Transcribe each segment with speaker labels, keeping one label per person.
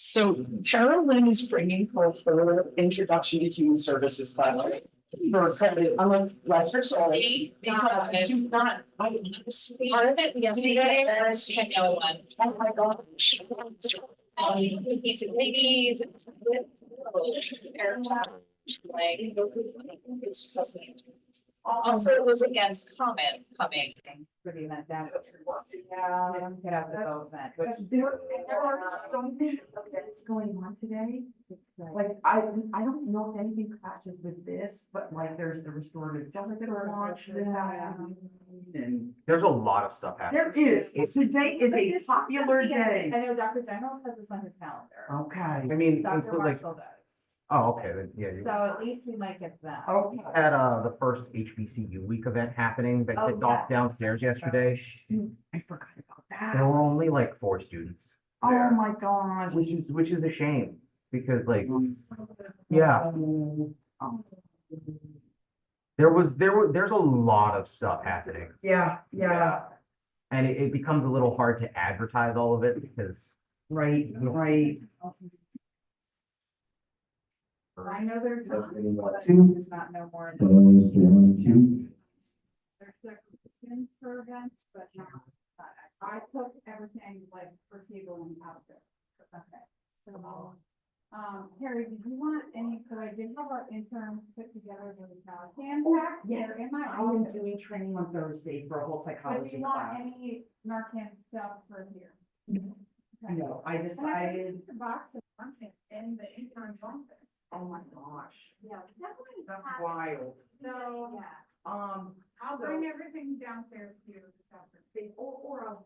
Speaker 1: So Carolyn is bringing forth her introduction to human services class. For credit, I'm like, Lester, sorry. Because I do not, I honestly.
Speaker 2: Part of it yesterday, there's no one.
Speaker 1: Oh my gosh.
Speaker 2: We need to ladies. Like, it's just us. Also, it was against comment coming.
Speaker 3: For the event downstairs. Yeah, they don't get out the boat event.
Speaker 4: There are so many events going on today. Like, I don't know if anything clashes with this, but like there's the restorative justice launch this afternoon. And
Speaker 5: There's a lot of stuff happening.
Speaker 4: there is, today is a popular day.
Speaker 3: I know Dr. Daniels has this on his calendar.
Speaker 4: Okay,
Speaker 5: I mean,
Speaker 3: Dr.
Speaker 5: include like,
Speaker 3: Marshall does.
Speaker 5: oh, okay, then, yeah.
Speaker 3: So at least we might get that.
Speaker 4: okay.
Speaker 5: Had the first HBCU week event happening that
Speaker 3: Oh,
Speaker 5: kicked off downstairs yesterday.
Speaker 4: Shoot, I forgot about that.
Speaker 5: There were only like 4 students,
Speaker 4: Oh
Speaker 5: there,
Speaker 4: my gosh.
Speaker 5: which is a shame because like, yeah, there's a lot of stuff happening.
Speaker 4: Yeah, yeah,
Speaker 5: And it becomes a little hard to advertise all of it because
Speaker 4: right, right.
Speaker 3: I know there's not, but
Speaker 5: Two.
Speaker 3: there's not no more.
Speaker 5: Two.
Speaker 3: There's certifications for events, but I took everything like for table and out there. Okay, so, Harry, did you want any, so I did have our interns put together the hand packs.
Speaker 4: Yes,
Speaker 3: They're in my
Speaker 4: I am
Speaker 3: office.
Speaker 4: doing training on Thursday for a whole
Speaker 3: But do
Speaker 4: psychology
Speaker 3: you want
Speaker 4: class.
Speaker 3: any Narcan stuff for here? Okay.
Speaker 4: No, I
Speaker 3: And I
Speaker 4: decided,
Speaker 3: put the box of Narcan in the intern's office.
Speaker 4: oh my gosh,
Speaker 3: Yeah, definitely.
Speaker 4: that's wild.
Speaker 3: So, yeah. I'll
Speaker 4: So-
Speaker 3: bring everything downstairs to you this afternoon.
Speaker 4: Or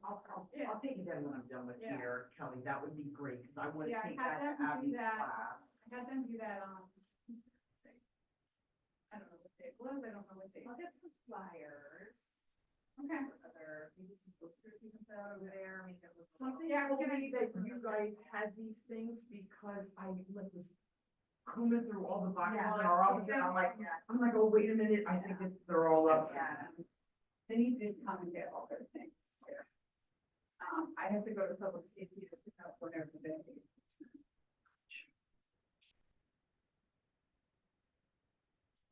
Speaker 3: Yeah.
Speaker 4: I'll take it down when I'm done with
Speaker 3: Yeah.
Speaker 4: here, Kelly, that would be great, because I want to
Speaker 3: Yeah,
Speaker 4: take
Speaker 3: have
Speaker 4: that to
Speaker 3: them do
Speaker 4: Abby's
Speaker 3: that.
Speaker 4: class.
Speaker 3: I had them do that on. I don't know what day it was, I don't know what day. I'll get some flyers. Okay.
Speaker 4: Other, maybe some posters you can put out over there, make it look. Something
Speaker 3: Yeah, I was
Speaker 4: told
Speaker 3: gonna-
Speaker 4: me that you guys had these things because I like was combing through all the boxes
Speaker 3: Yeah.
Speaker 4: in our office, and I'm like, oh, wait a minute, I think that they're all up.
Speaker 3: Yeah. Then you did come and get all their things too. I have to go to public safety to pick up whatever they need.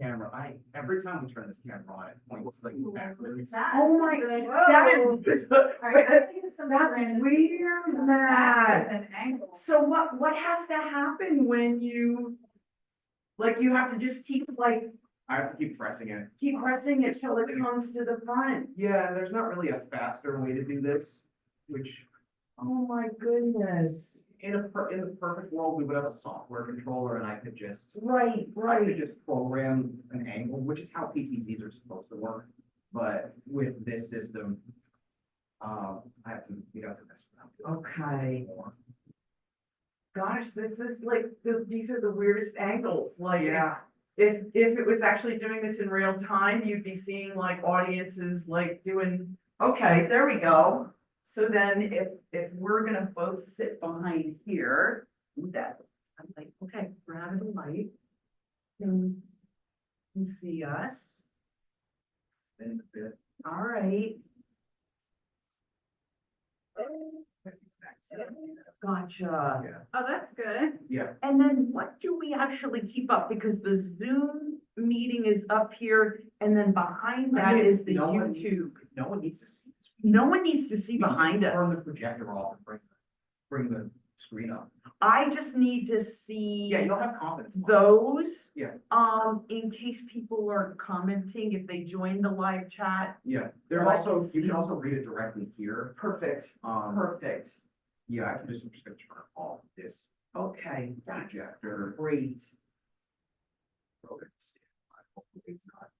Speaker 6: Camera, every time we turn this camera on, it points like backwards.
Speaker 4: Oh my, that is, that's weird, Matt.
Speaker 3: An angle.
Speaker 4: So what has to happen when you, like, you have to just keep
Speaker 6: I have to keep pressing it.
Speaker 4: keep pressing it till it comes to the front?
Speaker 6: Yeah, and there's not really a faster way to do this, which
Speaker 4: Oh my goodness.
Speaker 6: in the perfect world, we would have a software controller and I could just
Speaker 4: Right,
Speaker 6: I
Speaker 4: right.
Speaker 6: could just program an angle, which is how PTZs are supposed to work. But with this system, we'd have to mess around.
Speaker 4: Okay.
Speaker 6: More.
Speaker 4: Gosh, this is like, these are the weirdest angles, like.
Speaker 6: Yeah.
Speaker 4: If it was actually doing this in real time, you'd be seeing like audiences like doing, okay, there we go. So then if we're gonna both sit behind here, that, I'm like, okay, we're out of the light. Can see us,
Speaker 6: Then a bit.
Speaker 4: all right. Gotcha.
Speaker 6: Yeah.
Speaker 3: Oh, that's good.
Speaker 6: Yeah.
Speaker 4: And then what do we actually keep up? Because the Zoom meeting is up here and then behind that is the
Speaker 6: No one
Speaker 4: YouTube.
Speaker 6: No one needs to see this.
Speaker 4: No one needs to see behind
Speaker 6: Turn
Speaker 4: us.
Speaker 6: the projector off and bring the screen up.
Speaker 4: I just need to see
Speaker 6: Yeah, you'll have confidence.
Speaker 4: those.
Speaker 6: Yeah.
Speaker 4: In case people are commenting, if they join the live chat.
Speaker 6: Yeah, there's
Speaker 4: Or I
Speaker 6: also,
Speaker 4: can
Speaker 6: you
Speaker 4: see-
Speaker 6: can also read it directly here.
Speaker 4: Perfect, perfect.
Speaker 6: Yeah, I'm just gonna turn off this
Speaker 4: Okay, that's
Speaker 6: projector.
Speaker 4: great.
Speaker 6: Hopefully it's not.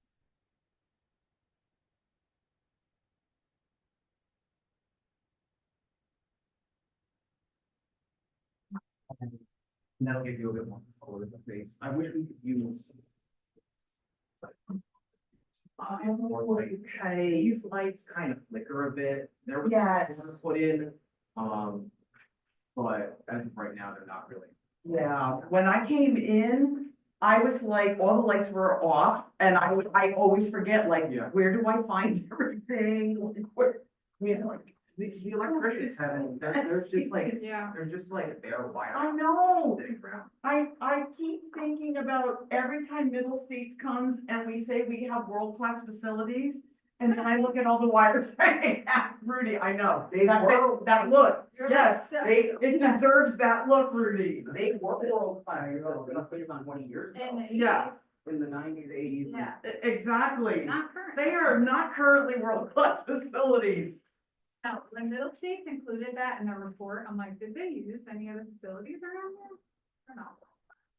Speaker 6: And that'll give you a bit more color in the face. I wish we could use.
Speaker 4: Okay.
Speaker 6: These lights kind of flicker a bit. There was.
Speaker 4: Yes.
Speaker 6: Put in, but as of right now, they're not really.
Speaker 4: Yeah, when I came in, I was like, all the lights were off and I always forget, like,
Speaker 6: Yeah.
Speaker 4: where do I find everything? Like, where, like,
Speaker 6: The electricians haven't, there's just like,
Speaker 2: Yeah.
Speaker 6: there's just like bare wire.
Speaker 4: I know.
Speaker 6: Sitting around.
Speaker 4: I keep thinking about every time Middle States comes and we say we have world-class facilities. And then I look at all the wires hanging out, Rudy, I know,
Speaker 6: They were,
Speaker 4: that look,
Speaker 2: You're
Speaker 4: yes,
Speaker 2: so-
Speaker 6: they,
Speaker 4: it deserves that look, Rudy.
Speaker 6: they were world class, that's been on 20 years
Speaker 2: In
Speaker 6: ago,
Speaker 2: the
Speaker 4: Yeah.
Speaker 2: 80s.
Speaker 6: in the 90s, 80s.
Speaker 2: Yeah,
Speaker 4: Exactly,
Speaker 2: not current.
Speaker 4: they are not currently world-class facilities.
Speaker 3: Now, when Middle States included that in their report, I'm like, did they use any other facilities around there? Or not?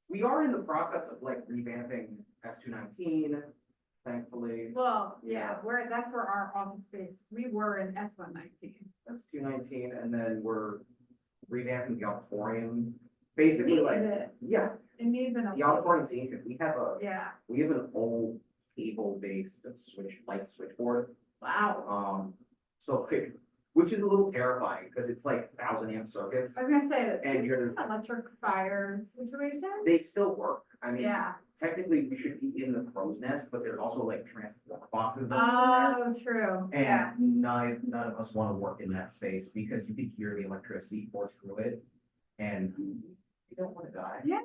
Speaker 6: We are in the process of like revamping S219, thankfully.
Speaker 3: Well, yeah, that's where our office space, we were in S119.
Speaker 6: S219, and then we're revamping the auditorium. Basically,
Speaker 3: Needed
Speaker 6: like,
Speaker 3: it.
Speaker 6: yeah,
Speaker 3: It needs an.
Speaker 6: the auditorium's ancient.
Speaker 3: Yeah,
Speaker 6: We have an old cable-based light switchboard.
Speaker 3: wow.
Speaker 6: So, which is a little terrifying because it's like 1,000 amp circuits.
Speaker 3: I was gonna say,
Speaker 6: And
Speaker 3: it's
Speaker 6: you're-
Speaker 3: an electric fire situation.
Speaker 6: They still work. I mean,
Speaker 3: Yeah,
Speaker 6: technically we should be in the crow's nest, but there's also like transformer boxes. that are in there.
Speaker 3: oh, true, yeah.
Speaker 6: And none of us want to work in that space because you can hear the electricity force through it. And you don't want to die.
Speaker 3: Yeah.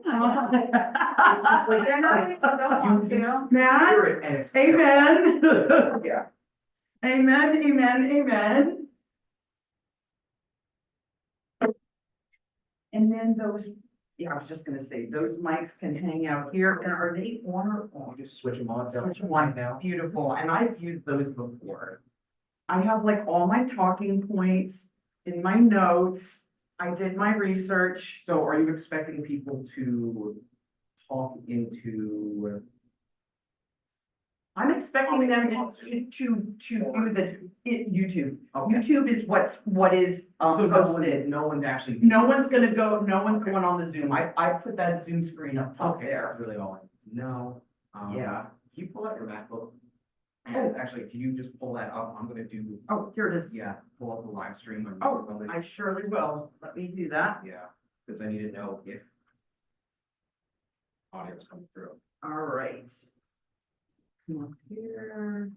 Speaker 6: It's just like,
Speaker 3: I know we don't want
Speaker 6: you
Speaker 3: to.
Speaker 4: Matt,
Speaker 6: hear it and it's.
Speaker 4: amen.
Speaker 6: Yeah.
Speaker 4: Amen, amen, amen. And then those, yeah, I was just gonna say, those mics can hang out here, and are they on or
Speaker 6: You
Speaker 4: off?
Speaker 6: just switch them on.
Speaker 4: Switch them on
Speaker 6: now.
Speaker 4: Beautiful, and I've used those before. I have like all my talking points in my notes, I did my research.
Speaker 6: So are you expecting people to talk into?
Speaker 4: I'm expecting them to do YouTube.
Speaker 6: Okay.
Speaker 4: YouTube is what is
Speaker 6: So
Speaker 4: posted.
Speaker 6: no one's actually.
Speaker 4: No one's going on the Zoom. I put that Zoom screen up top
Speaker 6: Okay,
Speaker 4: there.
Speaker 6: that's really all I need to know.
Speaker 4: Yeah.
Speaker 6: Can you pull out your MacBook?
Speaker 4: Oh.
Speaker 6: Actually, can you just pull that up? I'm gonna do,
Speaker 4: Oh, here it is.
Speaker 6: yeah, pull up the live stream. on
Speaker 4: Oh,
Speaker 6: YouTube.
Speaker 4: I surely will. Let me do that.
Speaker 6: Yeah, because I need to know if audio's coming through.
Speaker 4: All right. Come up here.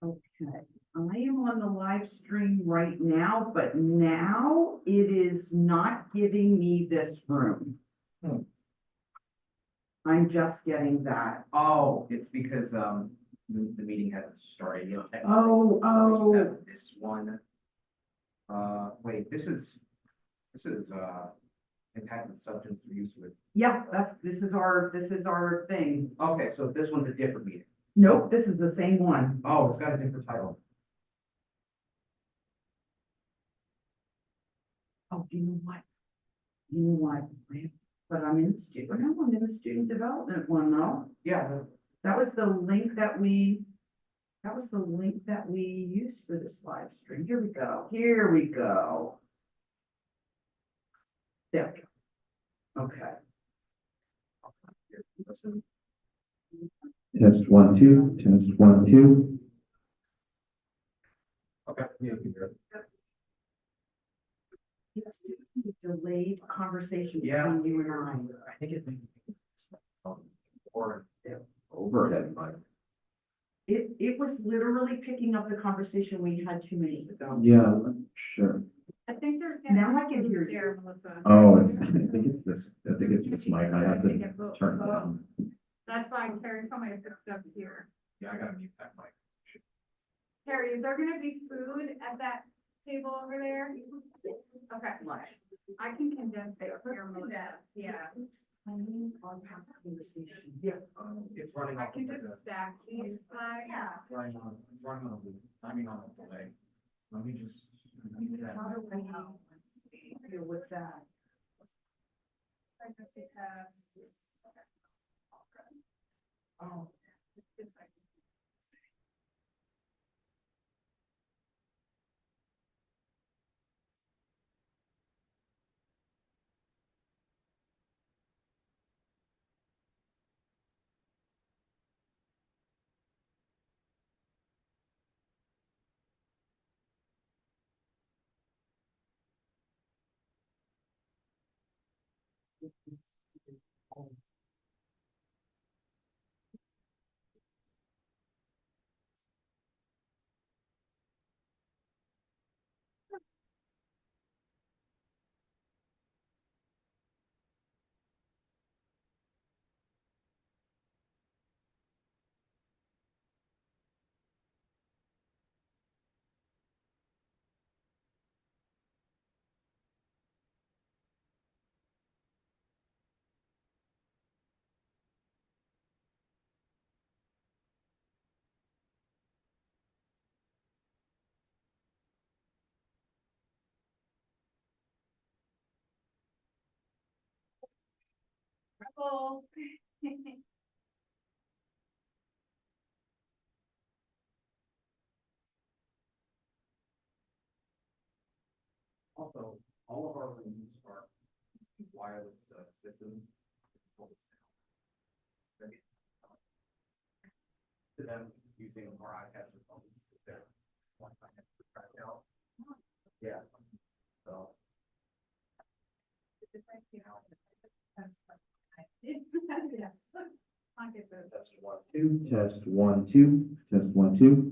Speaker 4: Okay, I am on the live stream right now, but now it is not giving me this room.
Speaker 6: Hmm.
Speaker 4: I'm just getting that.
Speaker 6: Oh, it's because, the meeting hasn't started yet. technically.
Speaker 4: Oh,
Speaker 6: You have this one. Wait, this is, impacting substance use with,
Speaker 4: yeah, this is our thing.
Speaker 6: okay, so this one's a different meeting.
Speaker 4: Nope, this is the same one.
Speaker 6: Oh, it's got a different title.
Speaker 4: Oh, you know what? You know what? But I'm in the student, no, I'm in the student development one though.
Speaker 6: Yeah,
Speaker 4: That was the link that we used for this live stream. Here we go, here we go. There we go. Okay.
Speaker 7: Test 1, 2, test 1, 2.
Speaker 6: okay. Yeah, you can hear it.
Speaker 4: It's delayed conversation
Speaker 6: Yeah.
Speaker 4: between you and I.
Speaker 6: I think it may be. Or,
Speaker 7: Overhead mic.
Speaker 4: It was literally picking up the conversation we had 2 minutes ago.
Speaker 7: Yeah, sure.
Speaker 3: I think there's.
Speaker 4: Now I can hear you.
Speaker 3: There, Melissa.
Speaker 7: Oh, I think it's this mic. I have to turn it down.
Speaker 3: That's why Carrie told me to fix stuff here.
Speaker 6: yeah, I gotta mute that mic.
Speaker 3: Carrie, is there gonna be food at that table over there? Okay, I can condense it here, Melissa, yeah.
Speaker 4: On past conversation. Yeah.
Speaker 6: It's running
Speaker 3: I
Speaker 6: off.
Speaker 3: can
Speaker 6: of
Speaker 3: just stack these slides.
Speaker 6: It's running on, timing on a delay. Let me just.
Speaker 4: How do I deal with that?
Speaker 3: Pregnancy tests.
Speaker 4: Oh.
Speaker 3: It's like- Well,
Speaker 6: Also, all of our rooms are wireless systems. To them, using our iPads or phones, they're Wi-Fi right now. Yeah, so.
Speaker 3: Yes. I'll get those.
Speaker 7: Test 1, 2, test 1, 2, test 1, 2.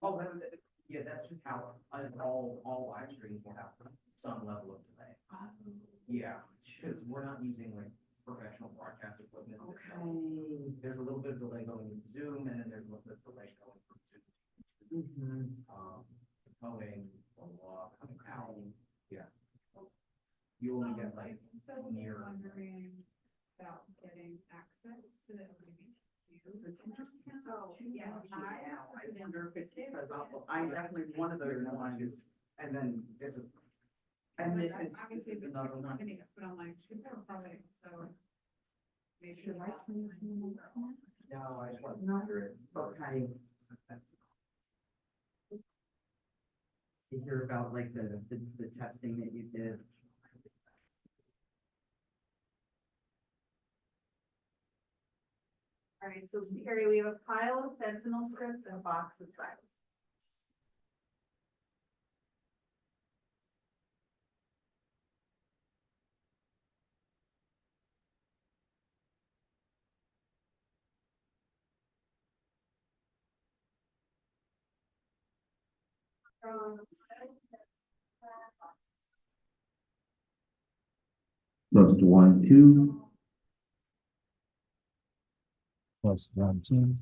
Speaker 6: Oh, that was it. Yeah, that's just how, all live streams will have some level of delay. Yeah, because we're not using like professional broadcast equipment. There's a little bit of delay going into Zoom, and then there's a little bit of delay going from Zoom. Coming, coming out, yeah. You only get like
Speaker 3: So
Speaker 6: near.
Speaker 3: we're wondering about getting access to the LGBTQ.
Speaker 4: So it's interesting. So,
Speaker 3: Yeah,
Speaker 4: I wonder if it's because I'm definitely one of those ones.
Speaker 6: And then this is.
Speaker 4: And this
Speaker 3: Obviously,
Speaker 4: is another one.
Speaker 3: I think it's put on like two probably, so. Maybe.
Speaker 4: Should I turn this one on?
Speaker 6: No, I just want.
Speaker 4: Okay. To hear about like the testing that you did.
Speaker 3: All right, so Carrie, we have a pile of fentanyl strips and a box of files.
Speaker 7: Test 1, 2.
Speaker 8: Plus 1, 2.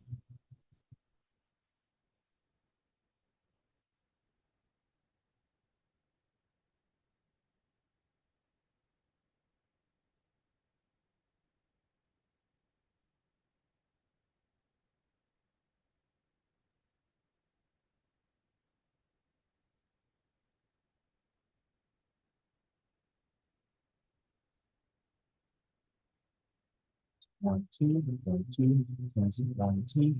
Speaker 8: One, two, 1, 2. One, two.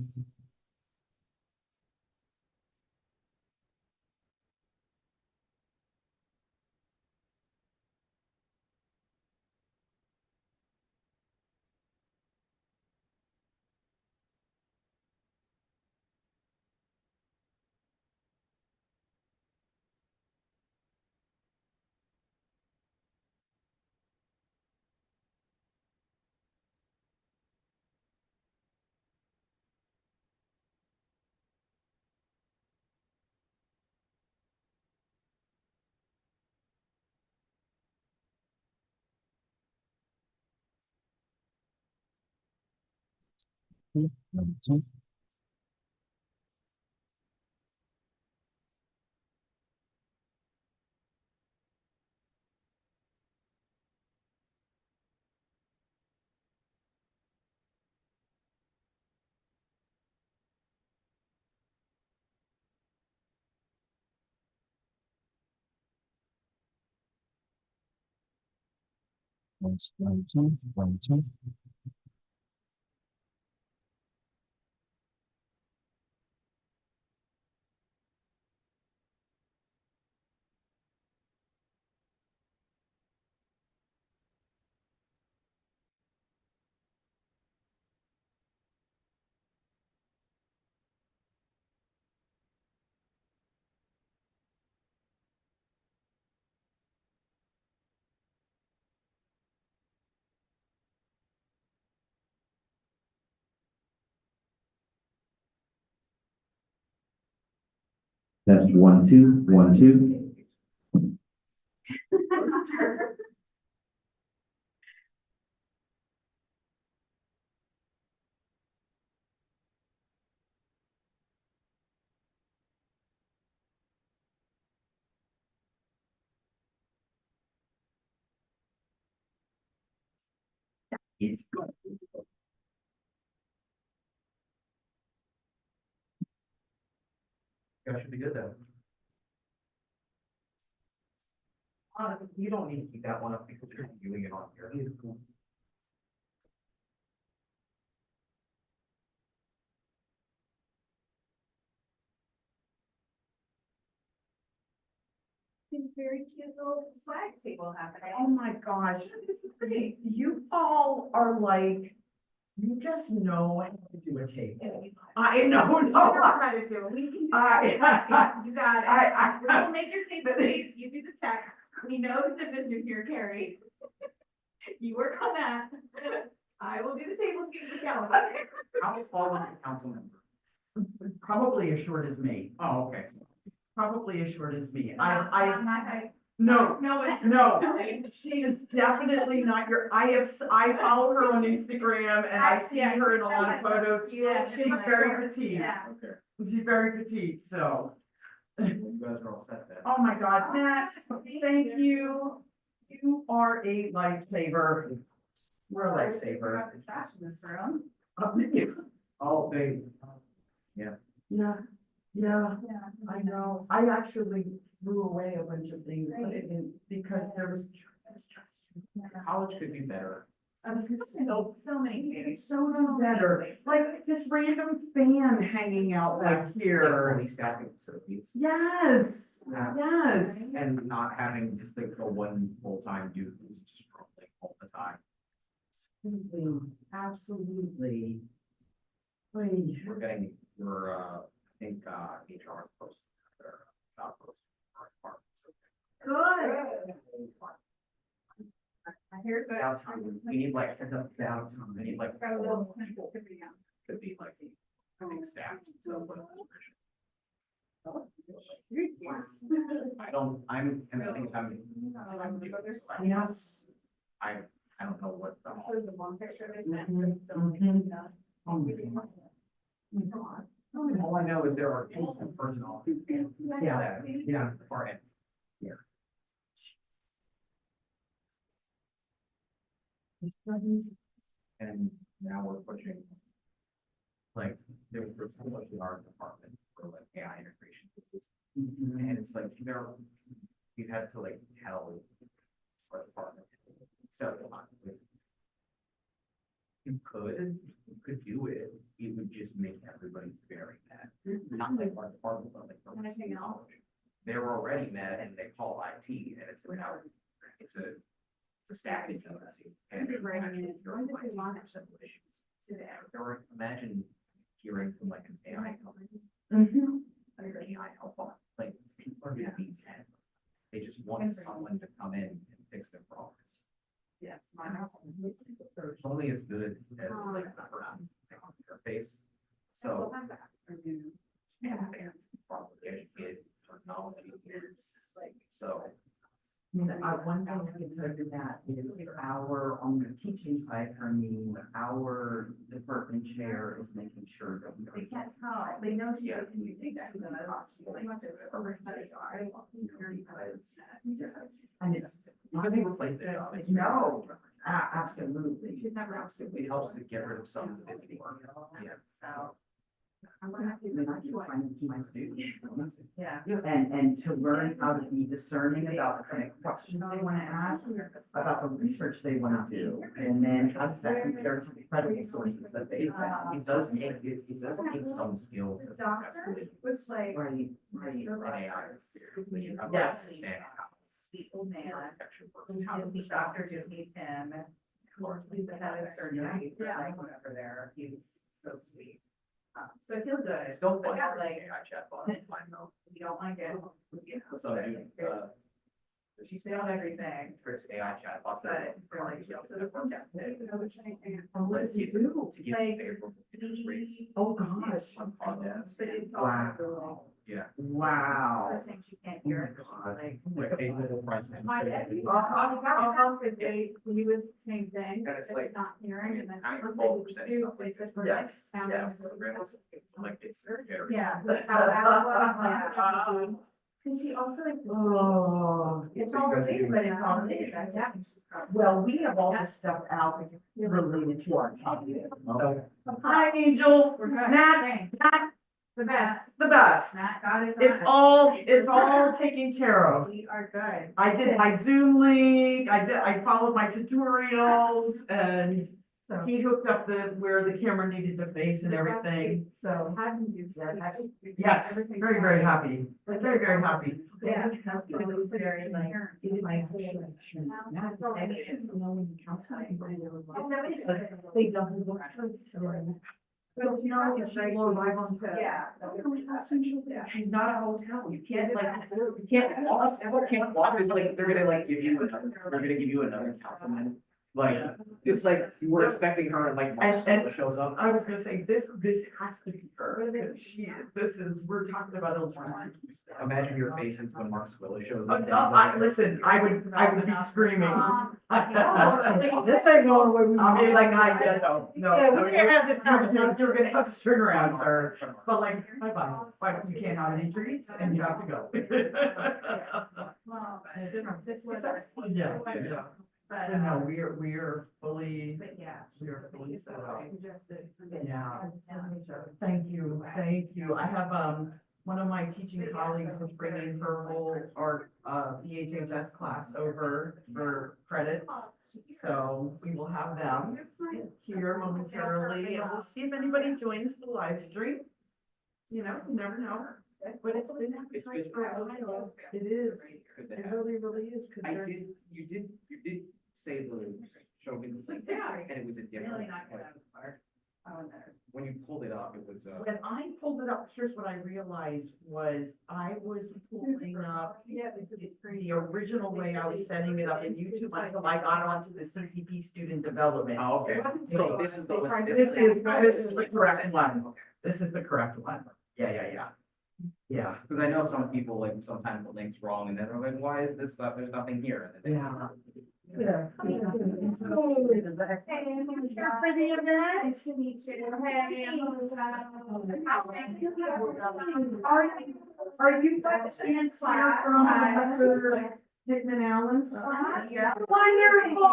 Speaker 8: Plus 1, 2, 1, 2.
Speaker 7: Test 1, 2, 1, 2. It's good.
Speaker 6: That should be good then. You don't need to keep that one up because you're viewing it on here.
Speaker 2: Very cute little swag table happening.
Speaker 4: Oh my gosh,
Speaker 2: This is pretty.
Speaker 4: you all are like, you just know how to do a table. I know,
Speaker 3: You
Speaker 4: no,
Speaker 3: know how to do it. We can do it.
Speaker 4: I-
Speaker 3: You got it.
Speaker 4: I-
Speaker 3: We will make your table please. You do the text. We know the division here, Carrie. You work on that. I will do the table scheme with Kelly.
Speaker 6: How tall is the council member?
Speaker 4: probably as short as me,
Speaker 6: Oh, okay.
Speaker 4: probably as short as me.
Speaker 3: So not my height.
Speaker 4: No,
Speaker 3: No, it's.
Speaker 4: no,
Speaker 3: Kelly.
Speaker 4: she is definitely not your, I follow her on Instagram and I see
Speaker 3: Yeah,
Speaker 4: her in a
Speaker 3: she's
Speaker 4: lot of photos.
Speaker 3: Yeah,
Speaker 4: She's very petite,
Speaker 3: Yeah.
Speaker 6: Okay.
Speaker 4: she's very petite, so.
Speaker 6: You guys are all set then.
Speaker 4: Oh my God, Matt, thank you. You are a lifesaver. You're a lifesaver.
Speaker 3: Trash in this room.
Speaker 6: Oh, babe.
Speaker 4: Yeah, yeah, I know. I actually threw away a bunch of things, but it didn't, because there was just.
Speaker 6: College could be better.
Speaker 3: So many things.
Speaker 4: So better. It's like this random fan hanging out like here.
Speaker 6: Only staffing facilities.
Speaker 4: Yes,
Speaker 6: Yeah.
Speaker 4: yes.
Speaker 6: And not having just like the one full-time dude who's struggling all the time.
Speaker 4: Absolutely.
Speaker 6: We're, I think, HR is posting their job post for our department, so.
Speaker 3: Good. Here's a.
Speaker 6: Downtime, we need like, downtime, we need like.
Speaker 3: Got a little sensitivity on.
Speaker 6: Could be like, I think staff. So,
Speaker 3: Yes.
Speaker 6: and the thing is,
Speaker 4: Yes.
Speaker 6: I don't know what.
Speaker 3: This was the one picture they sent.
Speaker 4: Mhm,
Speaker 3: so it's
Speaker 4: mhm.
Speaker 3: still,
Speaker 4: Oh my God.
Speaker 6: All I know is there are two personnel.
Speaker 4: Yeah.
Speaker 6: Yeah, far end. And now we're pushing. Like, there's so much in our department for like AI integration. And it's like, you had to like tell our department. So, you could do it, it would just make everybody very mad. Not like our department, but like.
Speaker 3: Anything else?
Speaker 6: They're already mad and they call IT and it's like, it's a staffing agency. And
Speaker 3: Could be right in
Speaker 6: actually,
Speaker 3: it.
Speaker 6: you're
Speaker 3: When does
Speaker 6: like
Speaker 3: it launch?
Speaker 6: 10% of issues. Or imagine hearing from like an AI company,
Speaker 4: Mhm.
Speaker 6: like an AI help, like people are gonna be mad. They just want someone to come in and fix their problems.
Speaker 3: Yeah, it's my house.
Speaker 6: It's only as good as like the person on their face. So, yeah, they're properly educated, knowledge is like, so.
Speaker 4: One thing I can tell you that is our, on the teaching side for me, our department chair is making sure that we
Speaker 3: They
Speaker 4: are.
Speaker 3: can't tell, they know she
Speaker 6: Yeah.
Speaker 3: can do things that I lost. They went to the summer study.
Speaker 4: And it's.
Speaker 6: Because he replaced it. It's-
Speaker 4: No, absolutely.
Speaker 3: She's never
Speaker 6: It helps to get rid of some of the busy work. Yeah.
Speaker 3: So.
Speaker 4: I'm gonna have to find it to my students.
Speaker 3: Yeah.
Speaker 4: And to learn how to be discerning about the kind of questions they wanna ask, about the research they wanna do, and then how does that compare to the credible sources that they found.
Speaker 6: It does take some skill to successfully.
Speaker 3: Was like.
Speaker 4: Right,
Speaker 3: Mr.
Speaker 6: AI.
Speaker 3: Rogers.
Speaker 4: Yes.
Speaker 3: Sweet old man. His doctor just gave him. He's the head of surgery, like whatever there, he was so sweet. So I feel good.
Speaker 6: It's still
Speaker 3: But
Speaker 6: fun.
Speaker 3: yeah, like,
Speaker 6: AI chatbot, I know.
Speaker 3: you don't like it. You know,
Speaker 6: So, dude,
Speaker 3: She found everything.
Speaker 6: First AI chat.
Speaker 3: But really, she also does forecast it.
Speaker 4: What does he do?
Speaker 6: To get
Speaker 3: Like,
Speaker 6: favorable interest rates.
Speaker 4: Oh, gosh.
Speaker 6: On podcasts.
Speaker 3: But it's
Speaker 4: Wow.
Speaker 3: also.
Speaker 6: Yeah.
Speaker 4: Wow.
Speaker 3: First thing she can't hear, and she's like.
Speaker 6: Like a little pricing.
Speaker 3: He was same thing,
Speaker 6: And it's
Speaker 3: but
Speaker 6: like,
Speaker 3: he's not hearing, and then.
Speaker 6: it's
Speaker 3: first
Speaker 6: higher
Speaker 3: thing we
Speaker 6: percent
Speaker 3: do,
Speaker 6: of
Speaker 3: they said,
Speaker 6: like-
Speaker 3: "We're
Speaker 4: Yes,
Speaker 3: sounding
Speaker 4: yes.
Speaker 3: the-
Speaker 6: Like it's very.
Speaker 3: Yeah. That's how that was, like,
Speaker 2: Cause she also like.
Speaker 4: Oh.
Speaker 3: It's all related, but it's all related, that's happening.
Speaker 4: Well, we have all this stuff out related to our topic, so. Hi, Angel.
Speaker 3: We're good.
Speaker 4: Matt,
Speaker 3: Thanks.
Speaker 4: Matt,
Speaker 3: The best.
Speaker 4: the best.
Speaker 3: Matt got it.
Speaker 4: It's all taken care of.
Speaker 3: We are good.
Speaker 4: I did my Zoom link, I followed my tutorials, and
Speaker 3: So.
Speaker 4: he hooked up where the camera needed to face and everything, so.
Speaker 3: Had him do that.
Speaker 4: Yes, very, very happy, very, very happy.
Speaker 3: Yeah. It was very like.
Speaker 4: They don't look Well, you know, it's right on to.
Speaker 3: Yeah.
Speaker 6: She's not a hotel, you can't you can't walk, it's like, they're gonna like give you another councilman. Like, it's like, we're expecting her and like, Mark
Speaker 4: And-
Speaker 6: shows up.
Speaker 4: I was gonna say, this has to be her, because we're talking about LGBTQ stuff.
Speaker 6: Imagine your faces when Mark Swilly shows
Speaker 4: Oh,
Speaker 6: up.
Speaker 4: no, listen, I would be screaming.
Speaker 3: This
Speaker 4: ain't going away. I mean, like, no. Yeah, we can't have this conversation, you're gonna have to turn around, sir. But like, bye-bye, you can't have any treats, and you have to go.
Speaker 3: Well, this was.
Speaker 4: Yeah, yeah.
Speaker 3: But,
Speaker 4: But no, we are fully,
Speaker 3: but yeah.
Speaker 4: we are fully set up.
Speaker 3: Yeah.
Speaker 4: Yeah. So, thank you. I have, one of my teaching colleagues is bringing her whole art, EHHS class over for credit. So we will have them here momentarily, and we'll see if anybody joins the live stream. You know, you never know, but it's been advertised for a while. It is,
Speaker 6: Good to
Speaker 4: it
Speaker 6: have.
Speaker 4: really, really is, cause
Speaker 6: I
Speaker 4: there's.
Speaker 6: did, you did say the show me the link, and it was a different,
Speaker 3: Really not good
Speaker 6: like,
Speaker 3: out of the park. Oh, no.
Speaker 6: when you pulled it up, it was,
Speaker 4: When I pulled it up, here's what I realized was I was pulling up
Speaker 3: Yeah, this is
Speaker 4: the original way I was setting it up in YouTube until I got onto the CCP student development.
Speaker 6: oh, okay.
Speaker 3: It wasn't
Speaker 6: So
Speaker 3: too
Speaker 6: this is the.
Speaker 3: long.
Speaker 4: This is the correct one. This is the correct one. Yeah. Yeah,
Speaker 6: Cause I know some people, like, sometimes the link's wrong, and then they're like, why is this, there's nothing here, and then they.
Speaker 4: yeah.
Speaker 3: Hey,
Speaker 4: For the event.
Speaker 3: nice to meet you. Hey,
Speaker 4: Are you guys in class from Professor Hickman Allen's class?
Speaker 3: Yeah.
Speaker 4: Wonderful.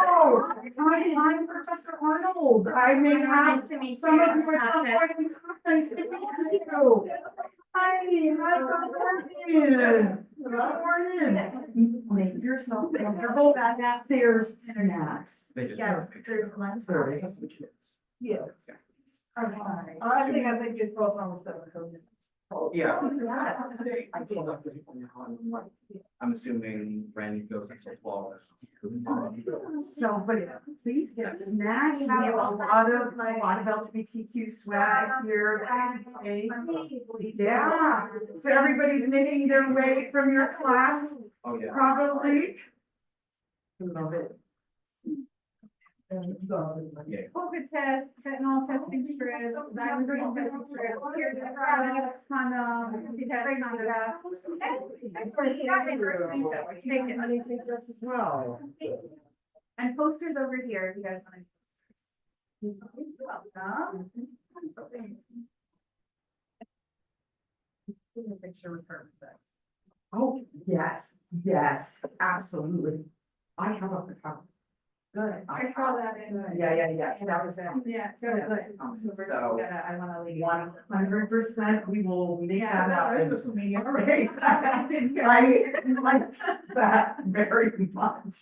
Speaker 4: I'm Professor Arnold. I may have
Speaker 3: Nice to meet
Speaker 4: some of
Speaker 3: you,
Speaker 4: you at some
Speaker 3: Natasha.
Speaker 4: point in time. Nice to meet you. Hi, good morning. Good morning. Make yourself comfortable. There's snacks.
Speaker 6: They just.
Speaker 3: Yes, there's lunch.
Speaker 4: Yeah.
Speaker 3: I'm sorry.
Speaker 4: I think it's both almost seven.
Speaker 6: Yeah. I'm assuming Randy goes until 12.
Speaker 4: So, but please get snacks. We have a lot of LGBTQ swag here. Yeah, so everybody's making their way from your class,
Speaker 6: Oh, yeah.
Speaker 4: probably. Love it.
Speaker 6: Yeah.
Speaker 3: COVID tests, fentanyl testing strips, diamond ring testing strips, here's the products, condom, test,
Speaker 4: Take this as well.
Speaker 3: and posters over here, if you guys want to. Welcome. Take a picture with her.
Speaker 4: Oh, yes, absolutely. I have a photographer.
Speaker 3: Good. I saw that in.
Speaker 4: Yes, that was it.
Speaker 3: Yeah, so good.
Speaker 4: So,
Speaker 3: I wanna leave.
Speaker 4: 100%, we will make
Speaker 3: Yeah,
Speaker 4: that
Speaker 3: our
Speaker 4: happen.
Speaker 3: social media.
Speaker 4: All right.
Speaker 3: Didn't
Speaker 4: I like that very much.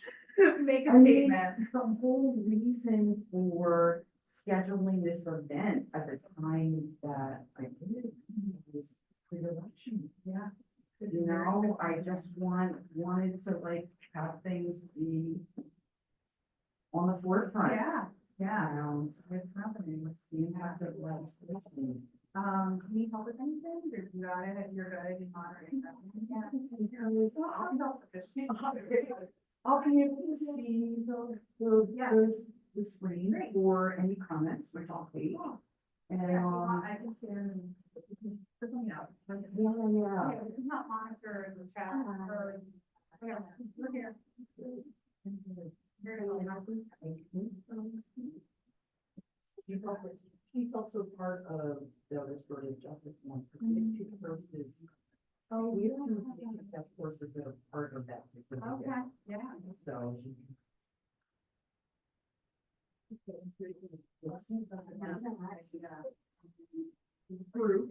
Speaker 3: Make a
Speaker 4: I mean,
Speaker 3: statement.
Speaker 4: the whole reason for scheduling this event at the time that I did was pre-election. Yeah. You know, I just wanted to like have things be on the forefront.
Speaker 3: Yeah.
Speaker 4: Yeah, it's happening, it's the impact of legislation.
Speaker 3: Do you need help with anything, or you got it, you're good in monitoring that?
Speaker 4: I'll be able to see the screen for any comments, which I'll take. And,
Speaker 3: I can see them. Put something out.
Speaker 4: yeah.
Speaker 3: Yeah, we can help monitor the chat or. Yeah, we're here.
Speaker 4: She's also part of the restorative justice one, two courses. Oh, we have two test courses that are part of that certificate.
Speaker 3: Okay, yeah.
Speaker 4: So she's. Group.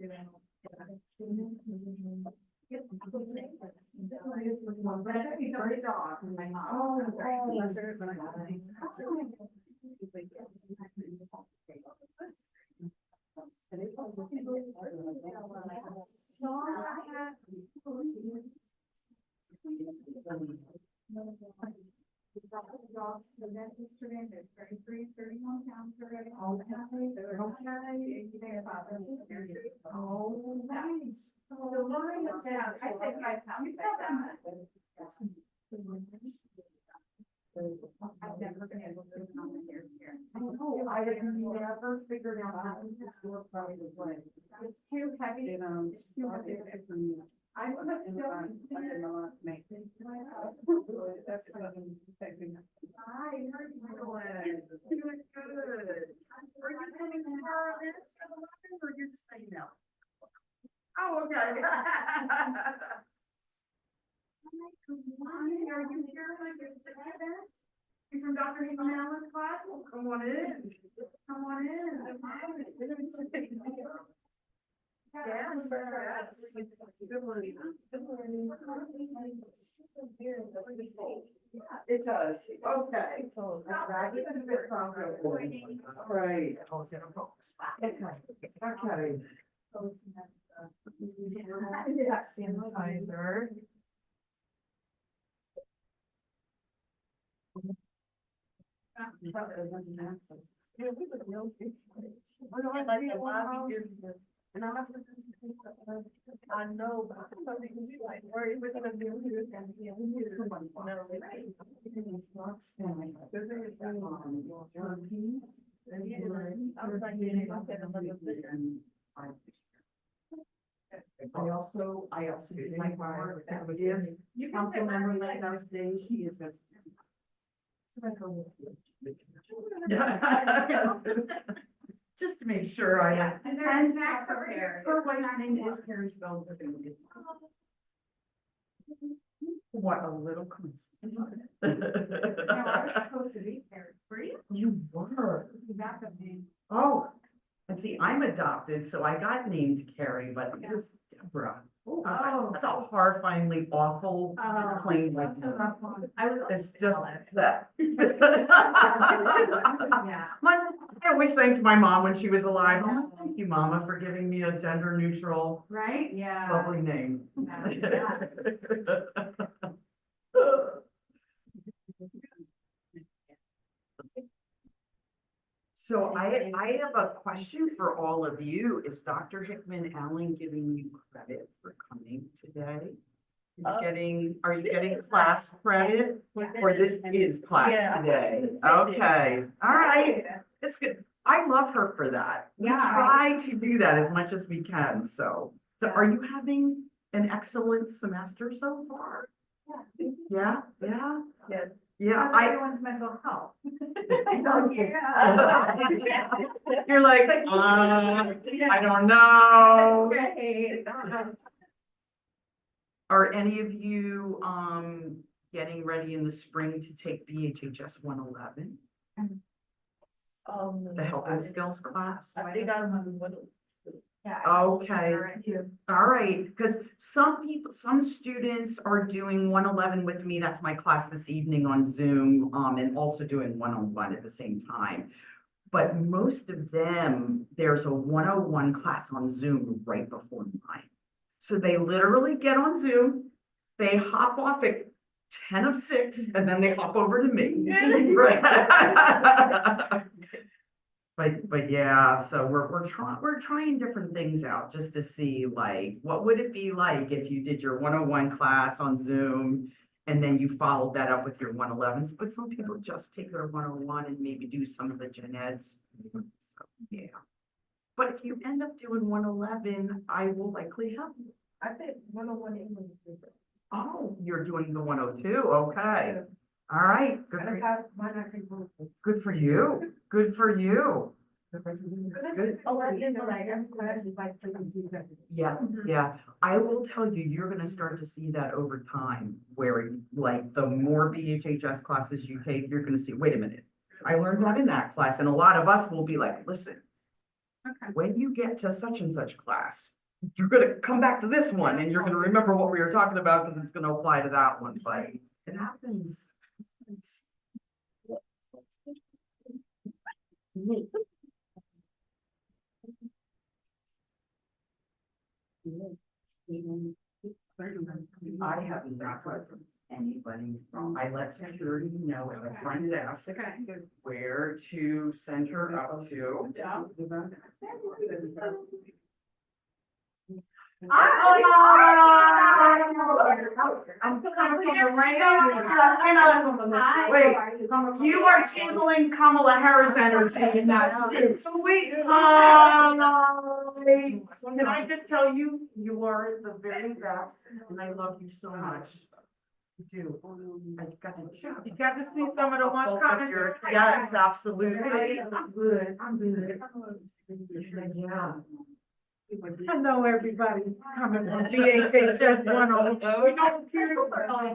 Speaker 3: Dogs, the vet yesterday, they're 31 pounds already.
Speaker 4: Oh, nice.
Speaker 3: So Lauren was down, I said 5 pounds. I've never been able to count the hairs here.
Speaker 4: I have never figured out how to store probably the way.
Speaker 3: It's too heavy, it's too heavy. I put still. I heard
Speaker 4: Good. Are you coming tomorrow then, or you're just saying no? Oh, okay. Are you here when I get to that? You from Dr. Allen's class? Well, come on in. Come on in. Yes, yes. Good morning. Good morning. It does, okay. Right. Okay. Sanitizer. And I have to. I know, but I'm worried we're gonna do it and be able to use it. I also did my part, that was if
Speaker 3: You can say
Speaker 4: council member
Speaker 3: whatever you
Speaker 4: like
Speaker 3: like.
Speaker 4: on stage, she is vegetarian. Just to make sure I.
Speaker 3: Yeah, and there's snacks over here.
Speaker 4: Her wife's name is Carrie Spelled the same as. What a little coincidence.
Speaker 3: No, I was supposed to be there. Were you?
Speaker 4: You were.
Speaker 3: You back up me.
Speaker 4: Oh, and see, I'm adopted, so I got named Carrie, but it was Deborah. That's a horrifyingly awful claim like that. It's just that.
Speaker 3: Yeah.
Speaker 4: I always thanked my mom when she was alive. Oh, thank you, Mama, for giving me a gender neutral,
Speaker 3: Right? Yeah.
Speaker 4: lovely name.
Speaker 3: Yeah.
Speaker 4: So I have a question for all of you. Is Dr. Hickman Allen giving you credit for coming today? Are you getting class credit? Or this is class today? Okay, all right. It's good. I love her for that. We
Speaker 3: Yeah.
Speaker 4: try to do that as much as we can, so are you having an excellent semester so far? Yeah, yeah. Yeah,
Speaker 3: How's everyone's mental health?
Speaker 4: You're like, I don't know.
Speaker 3: Great.
Speaker 4: Are any of you, getting ready in the spring to take BHHS 111? The helping skills class?
Speaker 2: I think I'm
Speaker 4: Okay, all right, because some students are doing 111 with me, that's my class this evening on Zoom, and also doing 101 at the same time. But most of them, there's a 101 class on Zoom right before mine. So they literally get on Zoom, they hop off at 10 of 6, and then they hop over to me. But yeah, so we're trying different things out just to see like, what would it be like if you did your 101 class on Zoom? And then you followed that up with your 111s, but some people just take their 101 and maybe do some of the gen eds. So, yeah. But if you end up doing 111, I will likely help you.
Speaker 9: I think 101 English is different.
Speaker 4: Oh, you're doing the 102, okay. All right, good for
Speaker 9: That's
Speaker 4: you.
Speaker 9: how mine actually works.
Speaker 4: Good for you. Good for you.
Speaker 9: Good. Oh, I didn't know like every class is like freaking do that.
Speaker 4: Yeah, yeah. I will tell you, you're gonna start to see that over time, where like the more BHHS classes you take, you're gonna see, wait a minute. I learned that in that class, and a lot of us will be like, listen,
Speaker 3: Okay.
Speaker 4: when you get to such and such class, you're gonna come back to this one and you're gonna remember what we were talking about because it's gonna apply to that one, but it happens. It's- I have not heard from anybody from, I let security know at the front desk where to send her up to. Wait, you are channeling Kamala Harris energy in that suit. Sweet. Can I just tell you, you are the very best, and I love you so much. You do. I got to,
Speaker 9: You got to see some of the ones coming.
Speaker 4: yes, absolutely.
Speaker 9: I'm good, I'm good.
Speaker 4: Yeah.
Speaker 9: Hello, everybody, coming from VHHS 101. We don't care.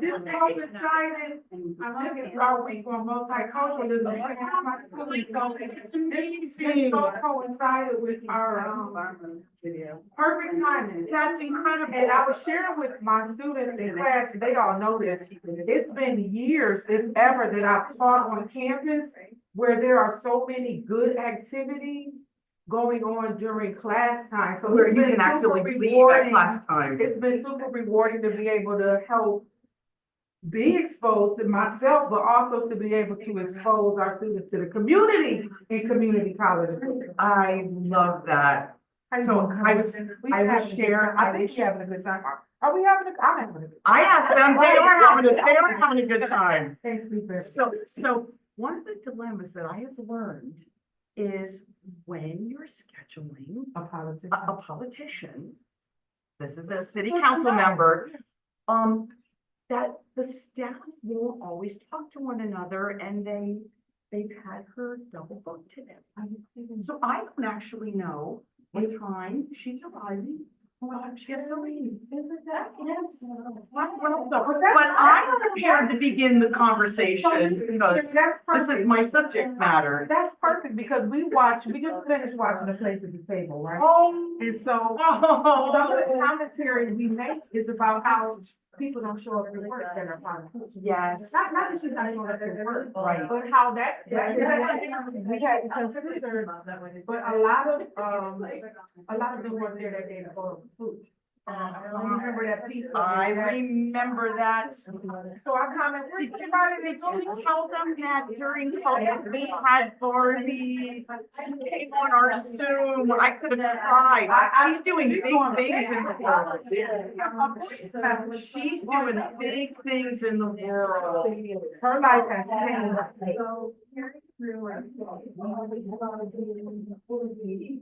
Speaker 9: This coincided, this is our week on multiculturalism. It's amazing. So coincided with our, perfect timing.
Speaker 4: That's incredible.
Speaker 9: And I was sharing with my students in class, they all know this. It's been years, if ever, that I've taught on campus where there are so many good activities going on during class time. So
Speaker 4: Where
Speaker 9: it's
Speaker 4: you
Speaker 9: been
Speaker 4: can actually
Speaker 9: super
Speaker 4: leave at
Speaker 9: rewarding.
Speaker 4: class time.
Speaker 9: It's been super rewarding to be able to help be exposed to myself, but also to be able to expose our students to the community in community colleges.
Speaker 4: I love that. So I was share,
Speaker 9: I think we're having a good time. Are we having a, I'm having a good time.
Speaker 4: I asked them, they are having a good time.
Speaker 9: Thanks, Lisa.
Speaker 4: So one of the dilemmas that I have learned is when you're scheduling
Speaker 9: A politician.
Speaker 4: a politician, this is a city council member, that the staff won't always talk to one another and they've had her double booked today. So I don't actually know what time she's arriving. She has to leave.
Speaker 9: Isn't that?
Speaker 4: Yes. But I'm prepared to begin the conversation because
Speaker 9: That's
Speaker 4: this is my subject matter.
Speaker 9: That's perfect because we just finished watching A Place at the Table, right?
Speaker 4: Oh.
Speaker 9: And so some of the commentary we make is about how people don't show up to work that are politicians.
Speaker 4: Yes.
Speaker 9: Not that she's not showing up to work,
Speaker 4: Right.
Speaker 9: but how that we had to consider, but a lot of them weren't there that day to go to food. I remember that piece.
Speaker 4: I remember that.
Speaker 9: So I commented.
Speaker 4: Did you tell them that during COVID we had Barbie came on our Zoom? I could have cried. She's doing big things in the world. She's doing big things in the world.
Speaker 9: Her life has changed.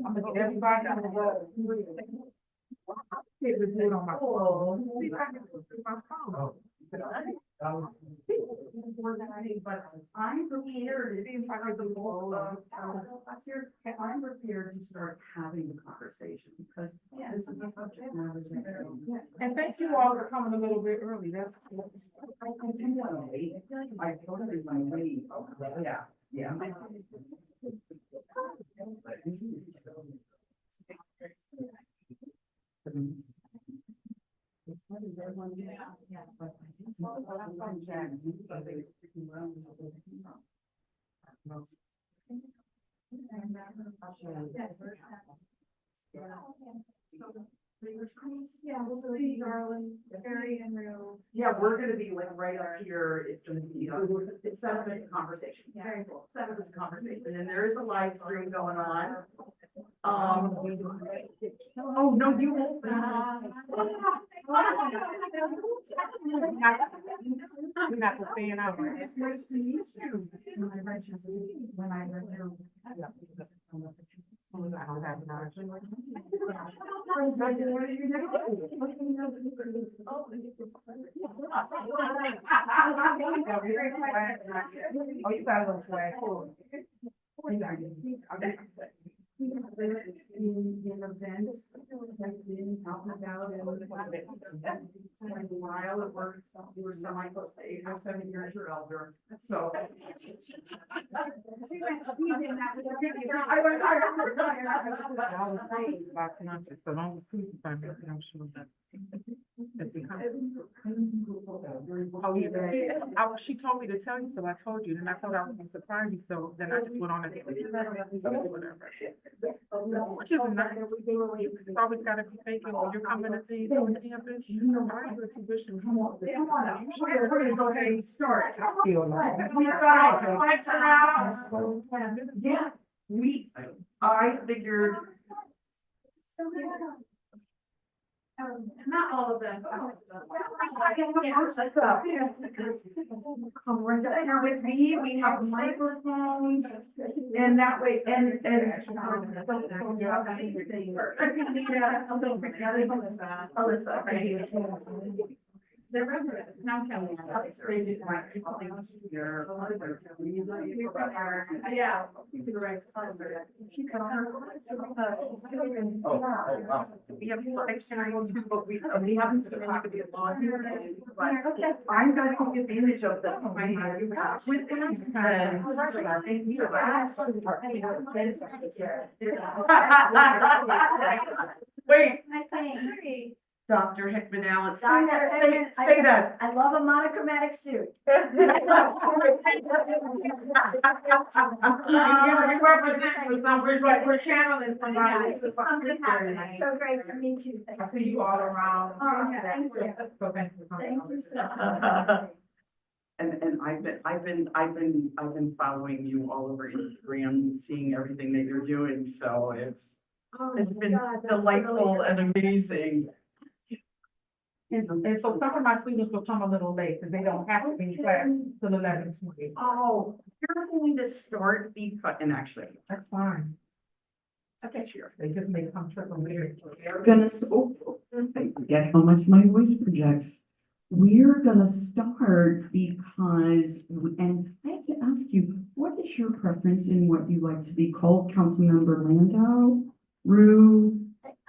Speaker 9: I'm gonna get everybody on the road. It was good on my phone. See if I can put it on my phone.
Speaker 4: But I'm prepared, if I could go, I'm prepared to start having the conversation because this is a subject matter.
Speaker 9: And thank you all for coming a little bit early. That's.
Speaker 4: I totally agree. Yeah, yeah.
Speaker 3: Yeah, we'll see, darling, very and real.
Speaker 4: Yeah, we're gonna be like right up here, it's gonna be, it's set up as a conversation. Very cool. Set up as a conversation, and there is a live stream going on. Oh, no, you won't.
Speaker 9: We're not the fan out.
Speaker 4: It's nice to meet you.
Speaker 9: When I read your. I don't have knowledge. Oh, you got a little swag, cool.
Speaker 4: In events, I've been out and about and a while, it worked, we were semi close to 8 or 7 years or elder, so. I
Speaker 9: was thinking about Columbus, so long as Susan finds out, I'm sure that. Oh, yeah, she told me to tell you, so I told you, and I thought I was gonna surprise you, so then I just went on and. Whatever. Which is nice. Always gotta be thinking when you're coming to see on campus, are you a tuition?
Speaker 4: We're gonna go ahead and start.
Speaker 9: Feel like.
Speaker 4: Flags are out. Yeah, I figured.
Speaker 2: Not all of them.
Speaker 4: Come right up here with me, we have microphones, and that way, and. Alyssa, right here.
Speaker 2: Yeah.
Speaker 4: We have section, but we haven't started to be along here. I'm gonna take advantage of that. With that said. Wait, Dr. Hickman Allen, say that, say that.
Speaker 10: I love a monochromatic suit.
Speaker 4: You represent for some, we're channeling somebody.
Speaker 10: So great to meet you.
Speaker 9: I see you all around.
Speaker 10: Oh, thank you.
Speaker 9: So thanks for coming.
Speaker 10: Thank you so much.
Speaker 4: And I've been following you all over Instagram, seeing everything that you're doing, so it's been delightful and amazing.
Speaker 9: And so some of my students will come a little late because they don't have to be in class till 11:20.
Speaker 4: Oh, you're going to start because, and actually,
Speaker 9: That's fine.
Speaker 4: okay, sure.
Speaker 9: They just may come triple later.
Speaker 7: We're gonna, I forget how much my voice projects. We're gonna start because, and I have to ask you, what is your preference in what you like to be called? Councilmember Landau, Rue?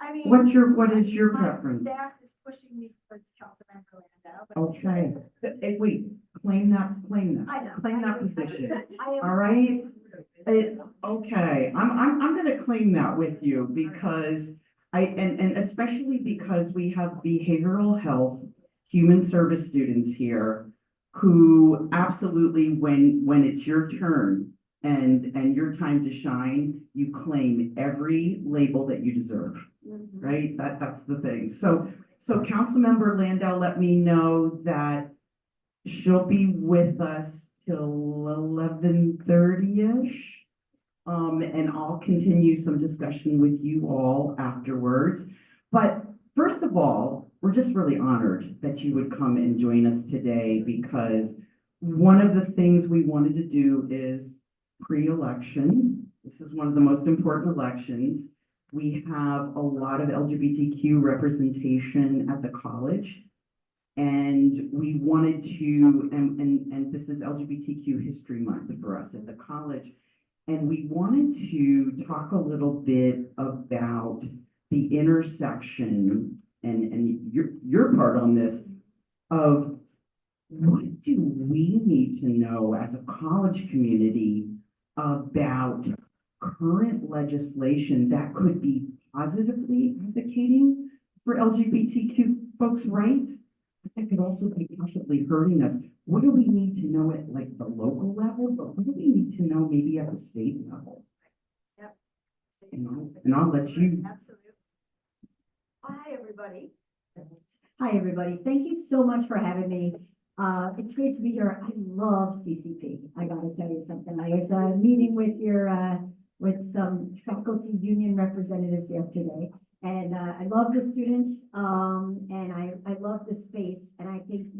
Speaker 10: I mean.
Speaker 7: What is your
Speaker 10: my
Speaker 7: preference?
Speaker 10: Staff is pushing me towards Councilmember Landau, but.
Speaker 7: Okay, hey, wait, claim that,
Speaker 10: I know.
Speaker 7: claim that position.
Speaker 10: I am.
Speaker 7: All right. Okay, I'm gonna claim that with you because and especially because we have behavioral health, human service students here who absolutely, when it's your turn and your time to shine, you claim every label that you deserve, right? That's the thing. So Councilmember Landau let me know that she'll be with us till 11:30-ish. And I'll continue some discussion with you all afterwards. But first of all, we're just really honored that you would come and join us today because one of the things we wanted to do is pre-election. This is one of the most important elections. We have a lot of LGBTQ representation at the college. And we wanted to, and this is LGBTQ History Month for us at the college. And we wanted to talk a little bit about the intersection and your part on this of what do we need to know as a college community about current legislation that could be positively advocating for LGBTQ folks' rights, but that could also be possibly hurting us. What do we need to know at like the local level, but what do we need to know maybe at the state level?
Speaker 10: Yep.
Speaker 7: You know, and I'll let you.
Speaker 10: Absolutely. Hi, everybody. Hi, everybody. Thank you so much for having me. It's great to be here. I love CCP. I gotta tell you something. I was meeting with with some faculty union representatives yesterday. And I love the students, and I love the space. And I think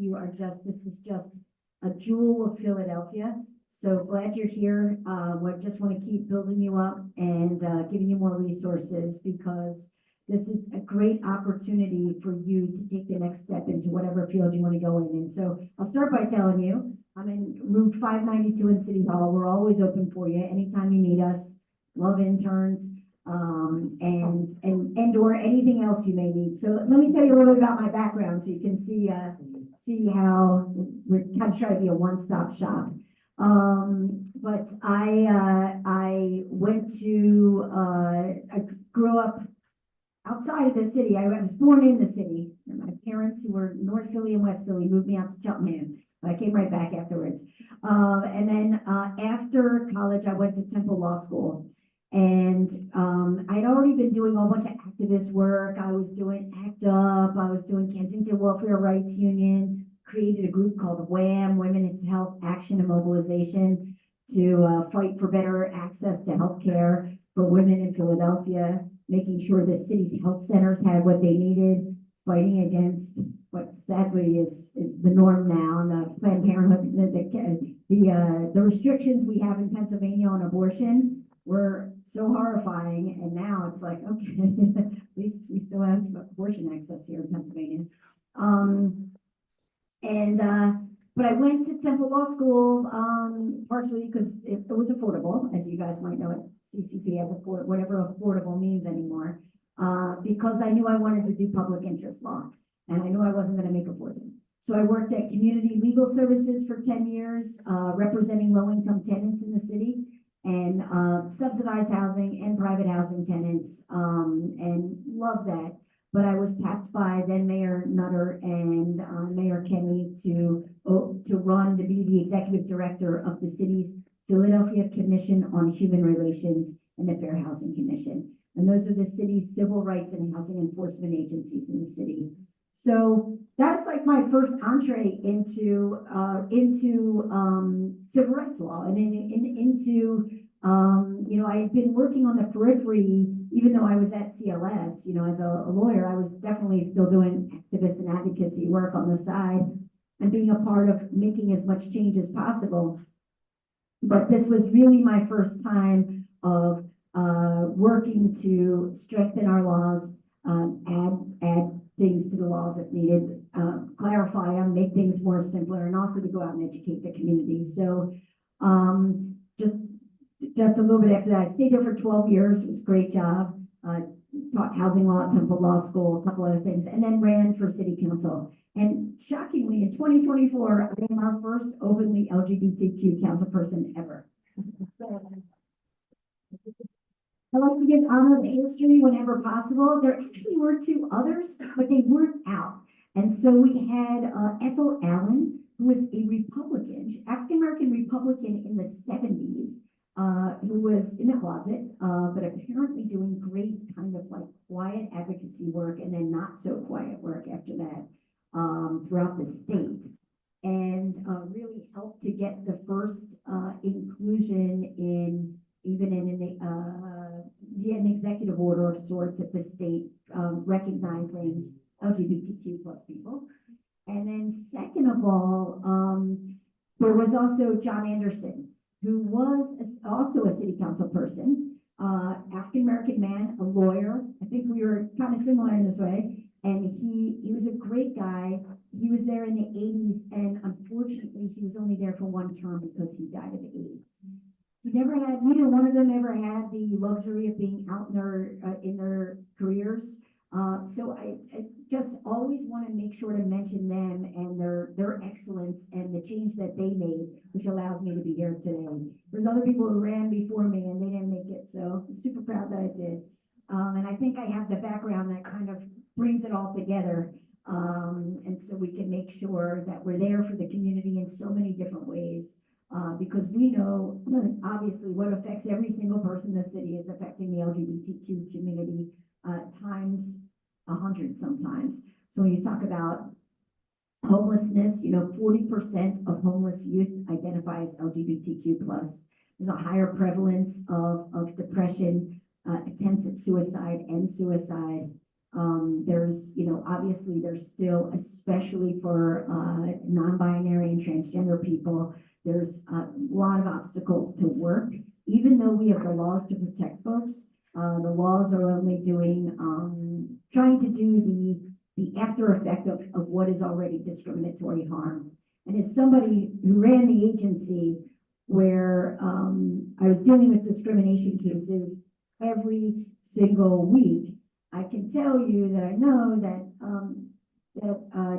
Speaker 10: this is just a jewel of Philadelphia. So glad you're here. We just want to keep building you up and giving you more resources, because this is a great opportunity for you to take the next step into whatever field you want to go in. And so I'll start by telling you, I'm in room 592 in City Hall. We're always open for you anytime you need us. Love interns, and or anything else you may need. So let me tell you a little bit about my background so you can see how we're kind of trying to be a one-stop shop. But I went to I grew up outside of the city. I was born in the city. And my parents, who were North Philly and West Philly, moved me out to Cheltenham. But I came right back afterwards. And then after college, I went to Temple Law School. And I'd already been doing a whole bunch of activist work. I was doing ACT UP. I was doing Kensington Welfare Rights Union, created a group called WHAM, Women's Health Action and Mobilization, to fight for better access to health care for women in Philadelphia, making sure the city's health centers had what they needed, fighting against what sadly is the norm now, and the Planned Parenthood, the restrictions we have in Pennsylvania on abortion were so horrifying, and now it's like, okay, at least we still have abortion access here in Pennsylvania. But I went to Temple Law School, partially because it was affordable, as you guys might know it, CCP as whatever affordable means anymore, because I knew I wanted to do public interest law, and I knew I wasn't going to make a fortune. So I worked at Community Legal Services for 10 years, representing low-income tenants in the city, and subsidized housing and private housing tenants, and love that. But I was tapped by then Mayor Nutter and Mayor Kenny to be the executive director of the city's Philadelphia Commission on Human Relations and the Fair Housing Commission. And those are the city's civil rights and housing enforcement agencies in the city. So that's like my first entree into civil rights law, and into I had been working on the periphery, even though I was at CLS, as a lawyer. I was definitely still doing activist and advocacy work on the side and being a part of making as much change as possible. But this was really my first time of working to strengthen our laws, add things to the laws if needed, clarify them, make things more simpler, and also to go out and educate the community. So just a little bit after that, I stayed there for 12 years. It was a great job. Taught housing law at Temple Law School, a couple other things, and then ran for city council. And shockingly, in 2024, I am our first openly LGBTQ council person ever. So, I like to give honor to history whenever possible. There actually were two others, but they weren't out. And so we had Ethel Allen, who was a Republican, African-American Republican in the 70s, who was in the closet, but apparently doing great kind of like quiet advocacy work, and then not so quiet work after that, throughout the state. And really helped to get the first inclusion in an executive order of sorts at the state, recognizing LGBTQ plus people. And then second of all, there was also John Anderson, who was also a city council person, African-American man, a lawyer. I think we were kind of similar in this way. And he was a great guy. He was there in the 80s, and unfortunately, he was only there for one term because he died of AIDS. Neither one of them ever had the luxury of being out in their careers. So I just always want to make sure to mention them and their excellence and the change that they made, which allows me to be here today. There's other people who ran before me and they didn't make it, so I'm super proud that I did. And I think I have the background that kind of brings it all together. And so we can make sure that we're there for the community in so many different ways. Because we know, obviously, what affects every single person in the city is affecting the LGBTQ community, times 100 sometimes. So when you talk about homelessness, 40% of homeless youth identify as LGBTQ plus. There's a higher prevalence of depression, attempts at suicide and suicide. There's, obviously there's still, especially for non-binary and transgender people, there's a lot of obstacles to work. Even though we have the laws to protect folks, the laws are only doing, trying to do the after effect of what is already discriminatory harm. And as somebody who ran the agency where I was dealing with discrimination cases every single week, I can tell you that I know that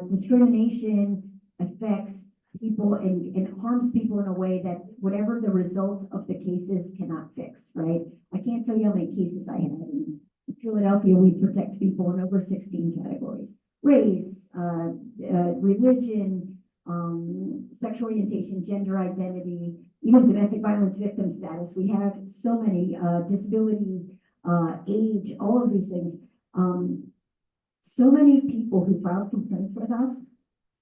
Speaker 10: discrimination affects people and harms people in a way that whatever the result of the cases cannot fix, right? I can't tell you how many cases I had in Philadelphia. We protect people in over 16 categories: race, religion, sexual orientation, gender identity, even domestic violence victim status. We have so many, disability, age, all of these things. So many people who filed complaints with us,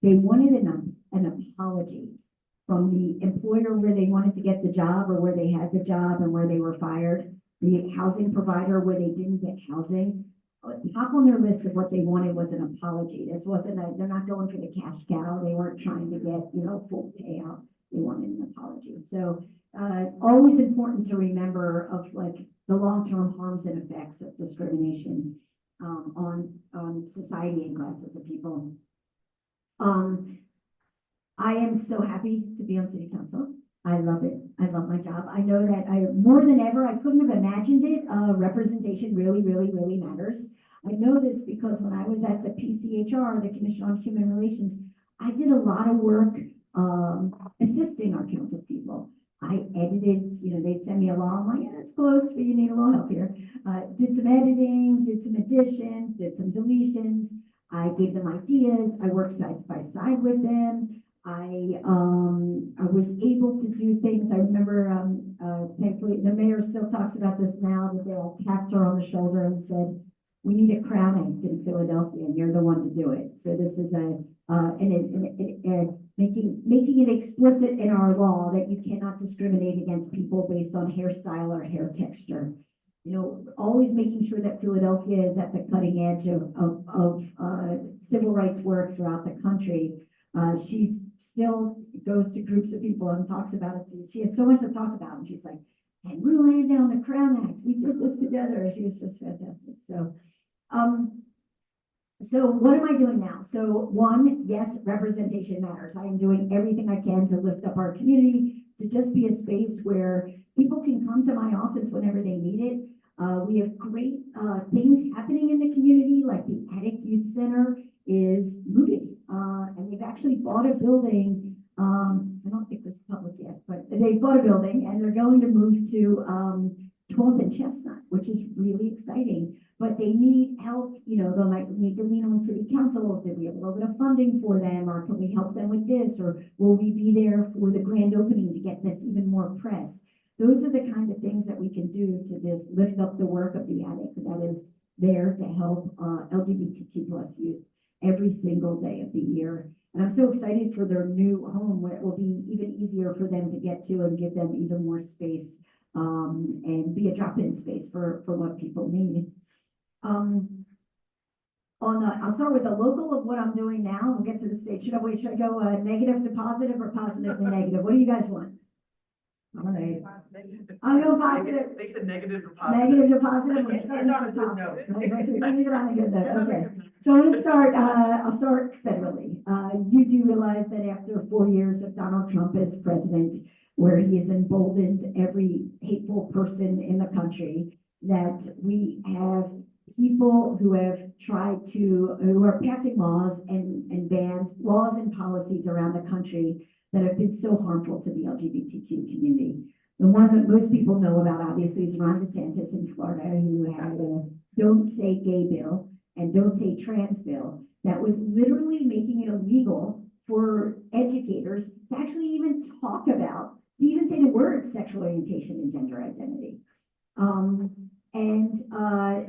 Speaker 10: they wanted an apology from the employer where they wanted to get the job or where they had the job and where they were fired, the housing provider where they didn't get housing. Top on their list of what they wanted was an apology. This wasn't they're not going for the cash cow. They weren't trying to get, full payout. They wanted an apology. So always important to remember of like the long-term harms and effects of discrimination on society and classes of people. I am so happy to be on city council. I love it. I love my job. I know that more than ever, I couldn't have imagined it. Representation really, really, really matters. I know this because when I was at the PCHR, the Commission on Human Relations, I did a lot of work assisting our council people. I edited, they'd send me a law. I'm like, yeah, it's close, but you need a little help here. Did some editing, did some additions, did some deletions. I gave them ideas. I worked side by side with them. I was able to do things. I remember, thankfully, the mayor still talks about this now, that they all tapped her on the shoulder and said, we need a Crown Act in Philadelphia, and you're the one to do it. So this is making it explicit in our law that you cannot discriminate against people based on hairstyle or hair texture. Always making sure that Philadelphia is at the cutting edge of civil rights work throughout the country. She's still goes to groups of people and talks about it. She has so much to talk about, and she's like, and we're laying down the Crown Act. We did this together. She was just fantastic. So what am I doing now? So one, yes, representation matters. I am doing everything I can to lift up our community, to just be a space where people can come to my office whenever they need it. We have great things happening in the community, like the Attic Youth Center is moving, and they've actually bought a building. I don't think this is public yet, but they bought a building and they're going to move to 12th and Chestnut, which is really exciting. But they need help, they might need to lean on city council. Did we have a little bit of funding for them, or can we help them with this, or will we be there for the grand opening to get this even more press? Those are the kind of things that we can do to this lift up the work of the Attic that is there to help LGBTQ plus youth every single day of the year. And I'm so excited for their new home, where it will be even easier for them to get to and give them even more space, and be a drop-in space for what people need. I'll start with the local of what I'm doing now. We'll get to the state. Should I go negative to positive or positive to negative? What do you guys want? All right. I'll go positive.
Speaker 4: They said negative to positive.
Speaker 10: Negative to positive. We're starting
Speaker 4: Not
Speaker 10: on
Speaker 4: a
Speaker 10: the
Speaker 4: good
Speaker 10: top.
Speaker 4: note.
Speaker 10: Leave it on a good note. Okay. So I'm going to start. I'll start federally. You do realize that after 4 years of Donald Trump as president, where he has emboldened every hateful person in the country, that we have people who are passing laws and bans, laws and policies around the country that have been so harmful to the LGBTQ community. The one that most people know about, obviously, is Ron DeSantis in Florida, who had a Don't Say Gay bill and Don't Say Trans bill that was literally making it illegal for educators to actually even talk about, to even say the words sexual orientation and gender identity. And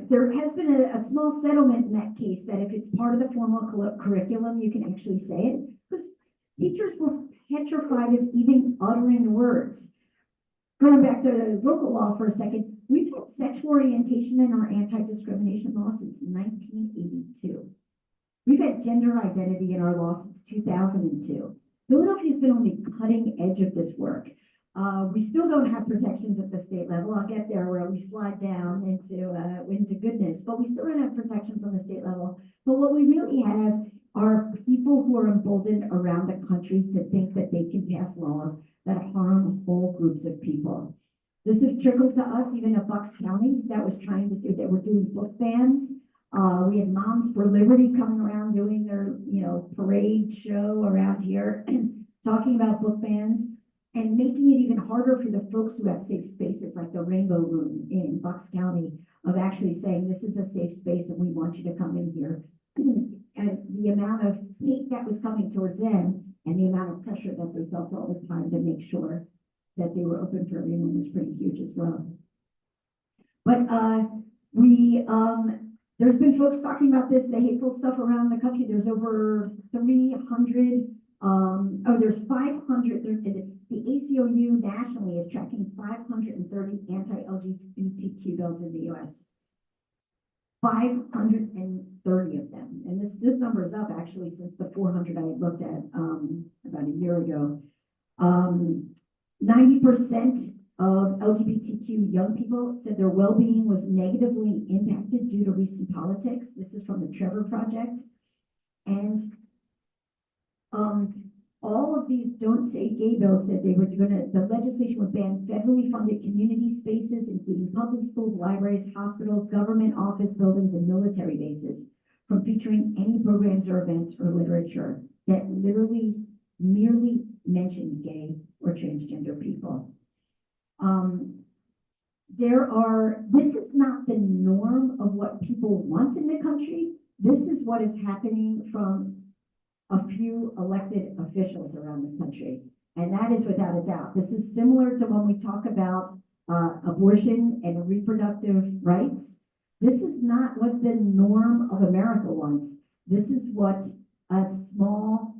Speaker 10: there has been a small settlement in that case that if it's part of the formal curriculum, you can actually say it. Because teachers were petrified of even uttering the words. Going back to local law for a second, we've had sexual orientation in our anti-discrimination law since 1982. We've had gender identity in our law since 2002. Philadelphia's been on the cutting edge of this work. We still don't have protections at the state level. I'll get there where we slide down into goodness, but we still don't have protections on the state level. But what we really have are people who are emboldened around the country to think that they can pass laws that harm whole groups of people. This has trickled to us even at Bucks County that were doing book bans. We had Moms for Liberty coming around doing their, parade show around here, talking about book bans and making it even harder for the folks who have safe spaces like the Rainbow Room in Bucks County of actually saying, this is a safe space and we want you to come in here. And the amount of hate that was coming towards them and the amount of pressure that they felt all the time to make sure that they were open for everyone was pretty huge as well. But there's been folks talking about this, the hateful stuff around the country. There's over 300, there's 500, the ACLU nationally is tracking 530 anti-LGBTQ bills in the US. 530 of them. And this number is up actually since the 400 I had looked at about a year ago. 90% of LGBTQ young people said their well-being was negatively impacted due to recent politics. This is from the Trevor Project. And all of these Don't Say Gay bills said the legislation would ban federally funded community spaces, including public schools, libraries, hospitals, government office buildings, and military bases from featuring any programs or events or literature that literally merely mention gay or transgender people. This is not the norm of what people want in the country. This is what is happening from a few elected officials around the country. And that is without a doubt. This is similar to when we talk about abortion and reproductive rights. This is not what the norm of America wants. This is what a small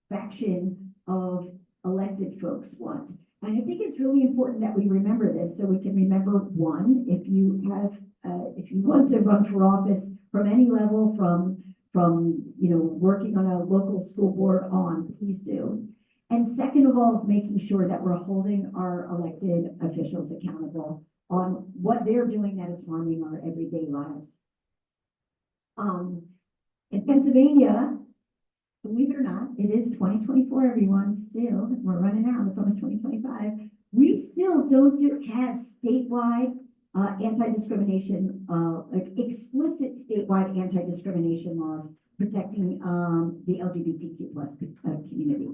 Speaker 10: faction of elected folks want. And I think it's really important that we remember this so we can remember, one, if you want to run for office from any level, from working on a local school board on, please do. And second of all, making sure that we're holding our elected officials accountable on what they're doing that is harming our everyday lives. In Pennsylvania, believe it or not, it is 2024, everyone, still, we're running out, it's almost 2025. We still don't have statewide anti-discrimination, explicit statewide anti-discrimination laws protecting the LGBTQ plus community.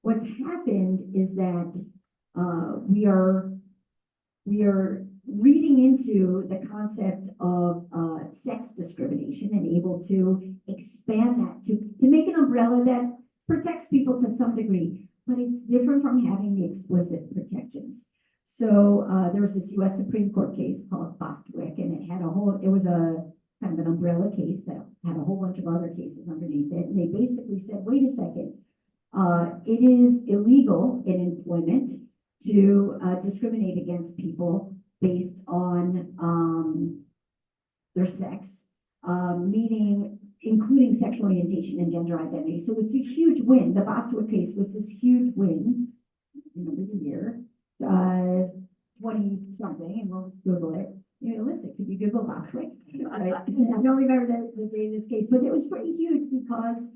Speaker 10: What's happened is that we are reading into the concept of sex discrimination and able to expand that to make an umbrella that protects people to some degree, but it's different from having the explicit protections. So there was this U.S. Supreme Court case called Bostwick, and it was a kind of an umbrella case that had a whole bunch of other cases underneath it. And they basically said, wait a second, it is illegal in employment to discriminate against people based on their sex, including sexual orientation and gender identity. So it's a huge win. The Bostwick case was this huge win in the year, 20 something, and we'll Google it. Listen, could you Google Bostwick? Right? I don't remember the date of this case, but it was pretty huge because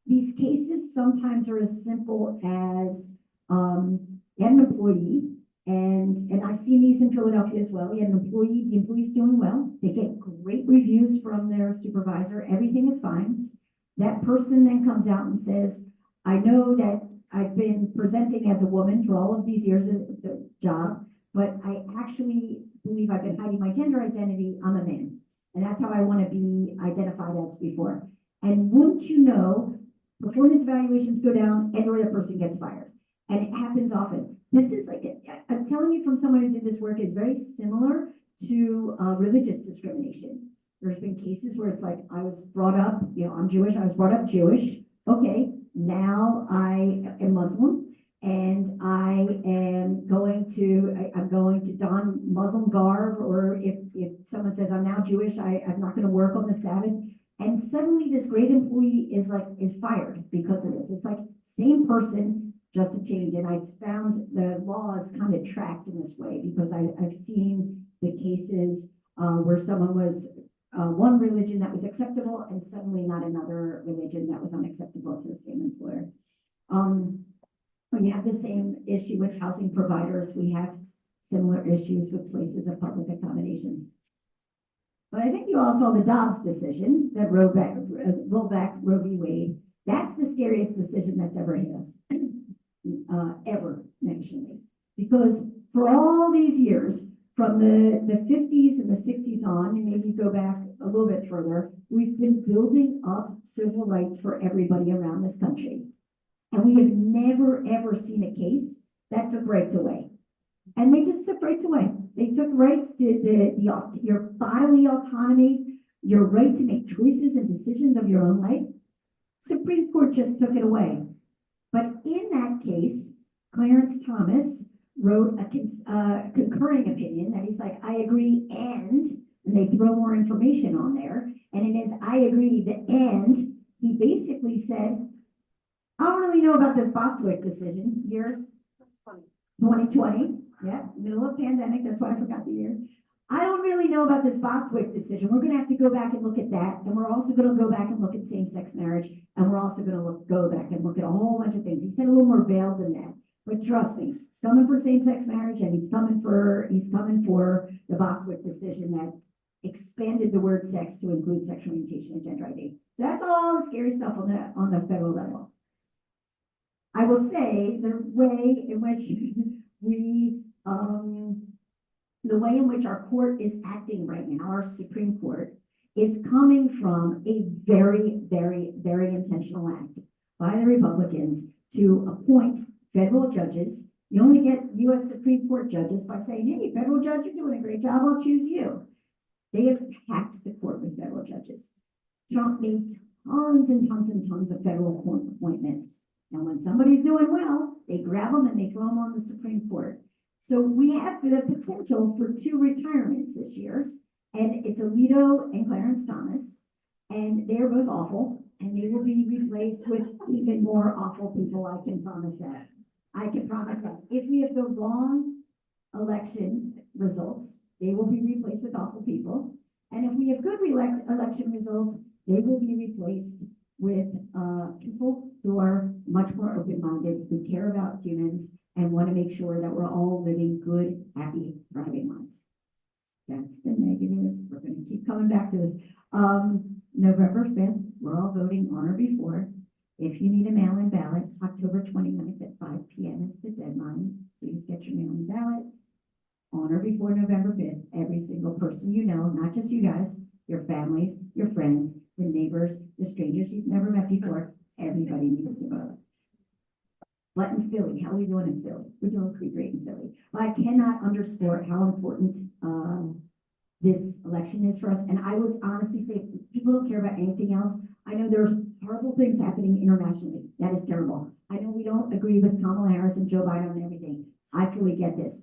Speaker 10: these cases sometimes are as simple as an employee, and I've seen these in Philadelphia as well. We had an employee, the employee's doing well. They get great reviews from their supervisor. Everything is fine. That person then comes out and says, I know that I've been presenting as a woman for all of these years at the job, but I actually believe I've been hiding my gender identity. I'm a man. And that's how I want to be identified as before. And wouldn't you know, performance evaluations go down and or the person gets fired. And it happens often. This is like, I'm telling you from someone who did this work, it's very similar to religious discrimination. There's been cases where it's like, I was brought up, I'm Jewish, I was brought up Jewish. Okay, now I am Muslim and I'm going to don Muslim garb, or if someone says I'm now Jewish, I'm not going to work on the Sabbath. And suddenly this great employee is fired because of this. It's like same person, just a change. And I found the law is kind of tracked in this way because I've seen the cases where someone was one religion that was acceptable and suddenly not another religion that was unacceptable to the same employer. We have the same issue with housing providers. We have similar issues with places of public accommodations. But I think you all saw the Dobbs decision that rolled back Roe v. Wade. That's the scariest decision that's ever hit us, ever nationally. Because for all these years, from the 50s and the 60s on, and maybe go back a little bit further, we've been building up civil rights for everybody around this country. And we have never, ever seen a case that took rights away. And they just took rights away. They took rights to your bodily autonomy, your right to make choices and decisions of your own life. Supreme Court just took it away. But in that case, Clarence Thomas wrote a concurring opinion that he's like, I agree, and they throw more information on there. And in his I agree, the end, he basically said, I don't really know about this Bostwick decision, year 2020. Yeah, middle of pandemic, that's why I forgot the year. I don't really know about this Bostwick decision. We're gonna have to go back and look at that. And we're also gonna go back and look at same-sex marriage. And we're also gonna go back and look at a whole bunch of things. He said a little more veiled than that. But trust me, he's coming for same-sex marriage and he's coming for the Bostwick decision that expanded the word sex to include sexual orientation and gender identity. So that's all the scary stuff on the federal level. I will say the way in which the way in which our court is acting right now, our Supreme Court, is coming from a very, very, very intentional act by the Republicans to appoint federal judges. You only get U.S. Supreme Court judges by saying, hey, federal judge, you're doing a great job, I'll choose you. They have packed the court with federal judges. Trump made tons and tons and tons of federal court appointments. And when somebody's doing well, they grab them and they throw them on the Supreme Court. So we have the potential for 2 retirements this year. And it's Alito and Clarence Thomas. And they're both awful. And they will be replaced with even more awful people. I can promise that. I can promise that. If we have the wrong election results, they will be replaced with awful people. And if we have good election results, they will be replaced with people who are much more open-minded, who care about humans, and want to make sure that we're all living good, happy, thriving lives. That's the negative. We're going to keep coming back to this. November 5th, we're all voting on or before. If you need a mail-in ballot, October 29th at 5 p.m. is the deadline. Please get your mail-in ballot on or before November 5th. Every single person you know, not just you guys, your families, your friends, the neighbors, the strangers you've never met before, everybody needs to vote. But in Philly, how are we doing in Philly? We're doing pretty great in Philly. But I cannot underscore how important this election is for us. And I would honestly say, people don't care about anything else. I know there's horrible things happening internationally. That is terrible. I know we don't agree with Kamala Harris and Joe Biden and everything. I fully get this.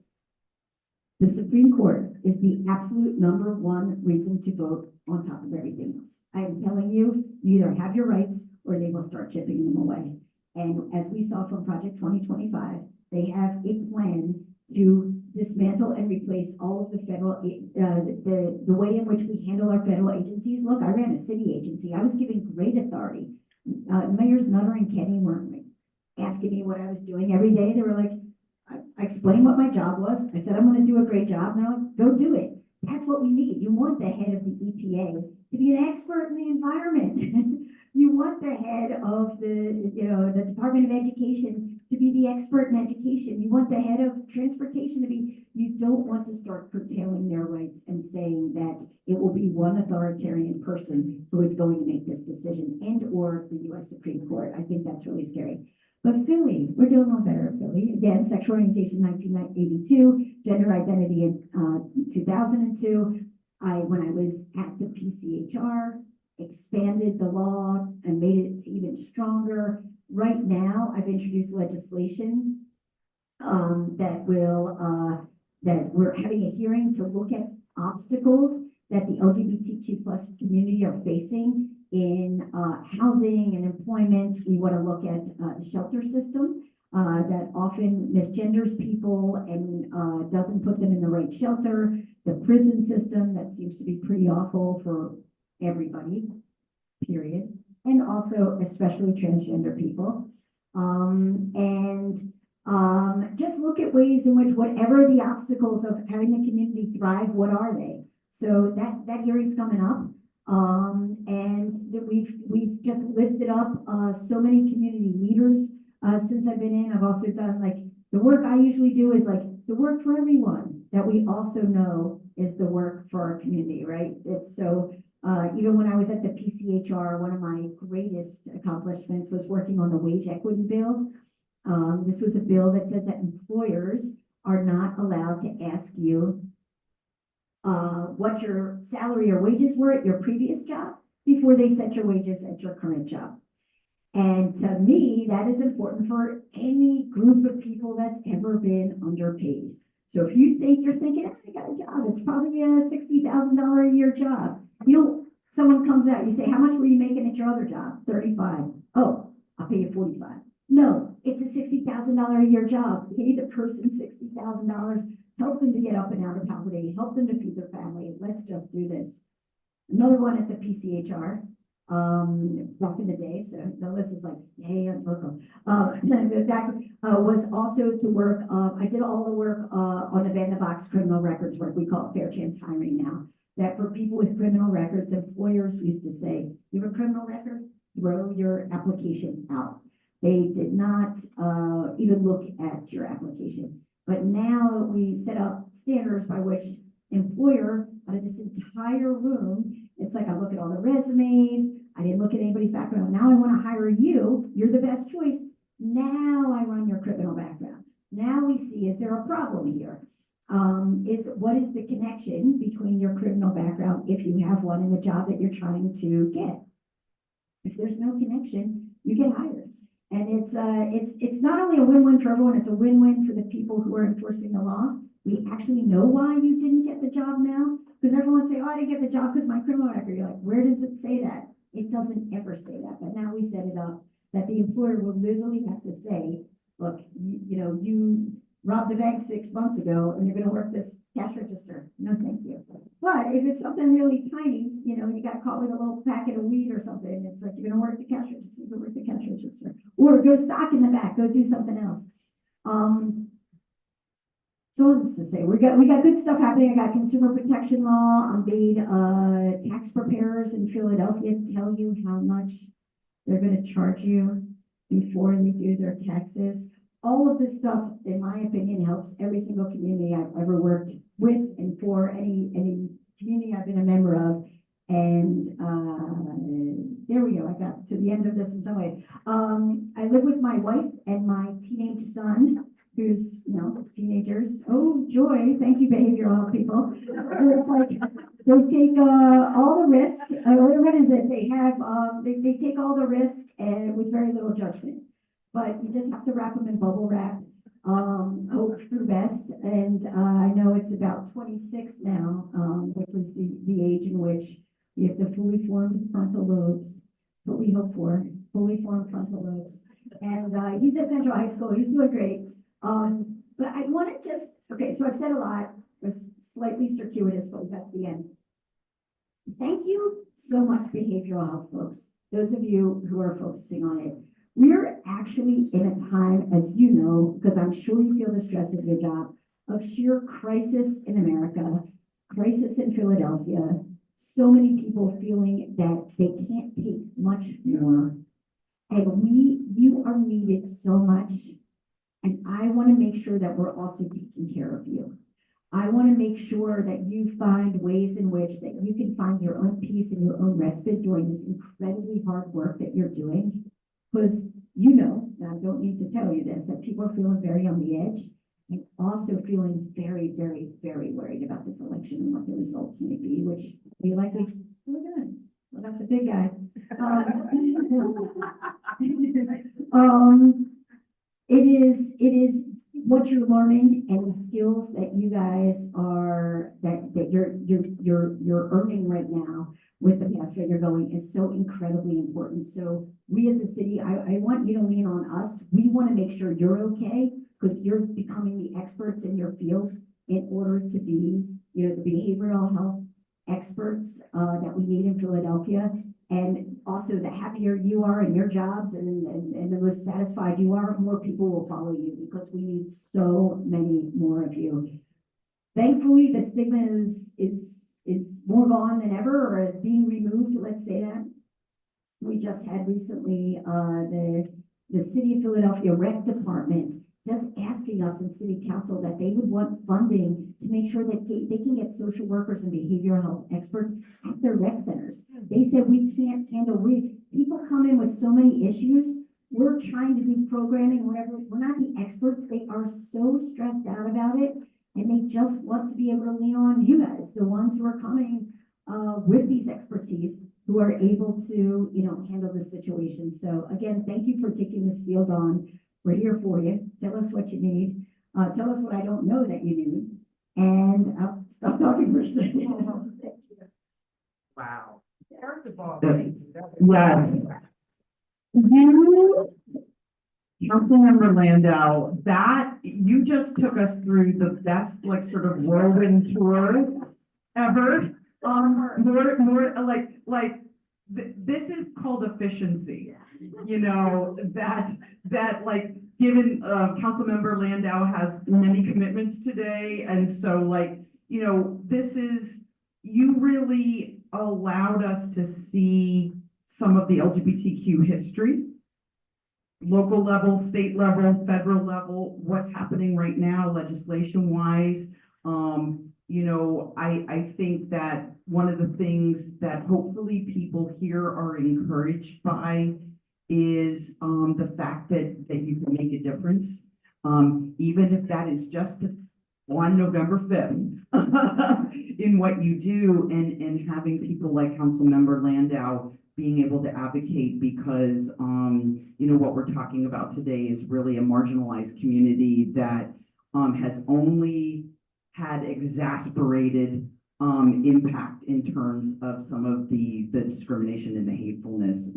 Speaker 10: The Supreme Court is the absolute #1 reason to vote on top of everything else. I am telling you, you either have your rights or they will start chipping them away. And as we saw from Project 2025, they have a plan to dismantle and replace all of the federal, the way in which we handle our federal agencies. Look, I ran a city agency. I was given great authority. Mayors Nutter and Kenny weren't asking me what I was doing every day. They were like, I explained what my job was. I said, I'm going to do a great job. Now go do it. That's what we need. You want the head of the EPA to be an expert in the environment. You want the head of the Department of Education to be the expert in education. You want the head of transportation to be, you don't want to start curtailing their rights and saying that it will be one authoritarian person who is going to make this decision and or the U.S. Supreme Court. I think that's really scary. But Philly, we're doing a little better in Philly. Again, sexual orientation 1982, gender identity in 2002. When I was at the PCHR, expanded the law and made it even stronger. Right now, I've introduced legislation that we're having a hearing to look at obstacles that the LGBTQ plus community are facing in housing and employment. We want to look at the shelter system that often misgenders people and doesn't put them in the right shelter. The prison system that seems to be pretty awful for everybody, period. And also especially transgender people. Just look at ways in which whatever the obstacles of having the community thrive, what are they? So that hearing's coming up. And that we've just lifted up so many community leaders since I've been in. I've also done like the work I usually do is like the work for everyone that we also know is the work for our community, right? It's so even when I was at the PCHR, one of my greatest accomplishments was working on the wage equity bill. This was a bill that says that employers are not allowed to ask you what your salary or wages were at your previous job before they set your wages at your current job. And to me, that is important for any group of people that's ever been underpaid. So if you think you're thinking, oh, I got a job, it's probably a $60,000 a year job. You know, someone comes out, you say, how much were you making at your other job? 35. Oh, I'll pay you 45. No, it's a $60,000 a year job. Pay the person $60,000. Help them to get up and out of poverty. Help them to feed their family. Let's just do this. Another one at the PCHR, back in the day. So the list is like, hey, I'm local. Was also to work. I did all the work on the ban the box criminal records work. We call it fair chance hiring now. That for people with criminal records, employers used to say, you have a criminal record, throw your application out. They did not even look at your application. But now we set up standards by which employer out of this entire room, it's like I look at all the resumes, I didn't look at anybody's background. Now I want to hire you, you're the best choice. Now I run your criminal background. Now we see, is there a problem here? What is the connection between your criminal background, if you have one, and the job that you're trying to get? If there's no connection, you get hired. And it's not only a win-win for everyone, it's a win-win for the people who are enforcing the law. We actually know why you didn't get the job now, because everyone say, oh, I didn't get the job because my criminal record. You're like, where does it say that? It doesn't ever say that, but now we set it up that the employer will literally have to say, look, you robbed the bank 6 months ago and you're going to work this cash register. No, thank you. But if it's something really tiny, you got caught with a little packet of weed or something, it's like, you're going to work the cash register, you can work the cash register, or go stock in the back, go do something else. So what's to say? We got good stuff happening. I got consumer protection law. I made tax preparers in Philadelphia tell you how much they're going to charge you before they do their taxes. All of this stuff, in my opinion, helps every single community I've ever worked with and for, any community I've been a member of. And there we go. I got to the end of this in some way. I live with my wife and my teenage son, who's, teenagers. Oh, joy. Thank you, behavioral health people. It's like they take all the risk. What is it? They have, they take all the risk and with very little judgment. But you just have to wrap them in bubble wrap, hope for the best. And I know it's about 26 now, which is the age in which we have the fully formed frontal lobes, what we hope for, fully formed frontal lobes. And he's at Central High School, he's doing great. But I want to just, okay, so I've said a lot, it was slightly circuitous, but we got to the end. Thank you so much, behavioral health folks, those of you who are focusing on it. We're actually in a time, as you know, because I'm sure you feel the stress of your job, of sheer crisis in America, crisis in Philadelphia, so many people feeling that they can't take much more. And you are needed so much. And I want to make sure that we're also taking care of you. I want to make sure that you find ways in which that you can find your own peace and your own respite during this incredibly hard work that you're doing. Because you know, and I don't need to tell you this, that people are feeling very on the edge and also feeling very, very, very worried about this election and what the results may be, which we likely, we're good. Well, that's a big guy. It is what you're learning and the skills that you guys are, that you're earning right now with the paths that you're going is so incredibly important. So we as a city, I want you to lean on us. We want to make sure you're okay because you're becoming the experts in your field in order to be, you know, the behavioral health experts that we need in Philadelphia. And also the happier you are in your jobs and the more satisfied you are, more people will follow you because we need so many more of you. Thankfully, the stigma is more gone than ever, or being removed, let's say that. We just had recently the City of Philadelphia Rec Department just asking us in City Council that they would want funding to make sure that they can get social workers and behavioral health experts at their rec centers. They said we can't handle, people come in with so many issues. We're trying to do programming, whatever. We're not the experts. They are so stressed out about it. And they just want to be able to lean on you guys, the ones who are coming with these expertise, who are able to, you know, handle the situation. So again, thank you for taking this field on. We're here for you. Tell us what you need. Tell us what I don't know that you need. And I'll stop talking for a second.
Speaker 9: Wow. First of all,
Speaker 7: Yes. Councilmember Landau, that, you just took us through the best, like, sort of whirlwind tour ever. More like, this is called efficiency. You know, that like, given, Councilmember Landau has many commitments today, and so like, you know, this is, you really allowed us to see some of the LGBTQ history, local level, state level, federal level, what's happening right now legislation wise. You know, I think that one of the things that hopefully people here are encouraged by is the fact that you can make a difference, even if that is just on November 5th in what you do, and having people like Councilmember Landau being able to advocate, because you know, what we're talking about today is really a marginalized community that has only had exasperated impact in terms of some of the discrimination and the hatefulness.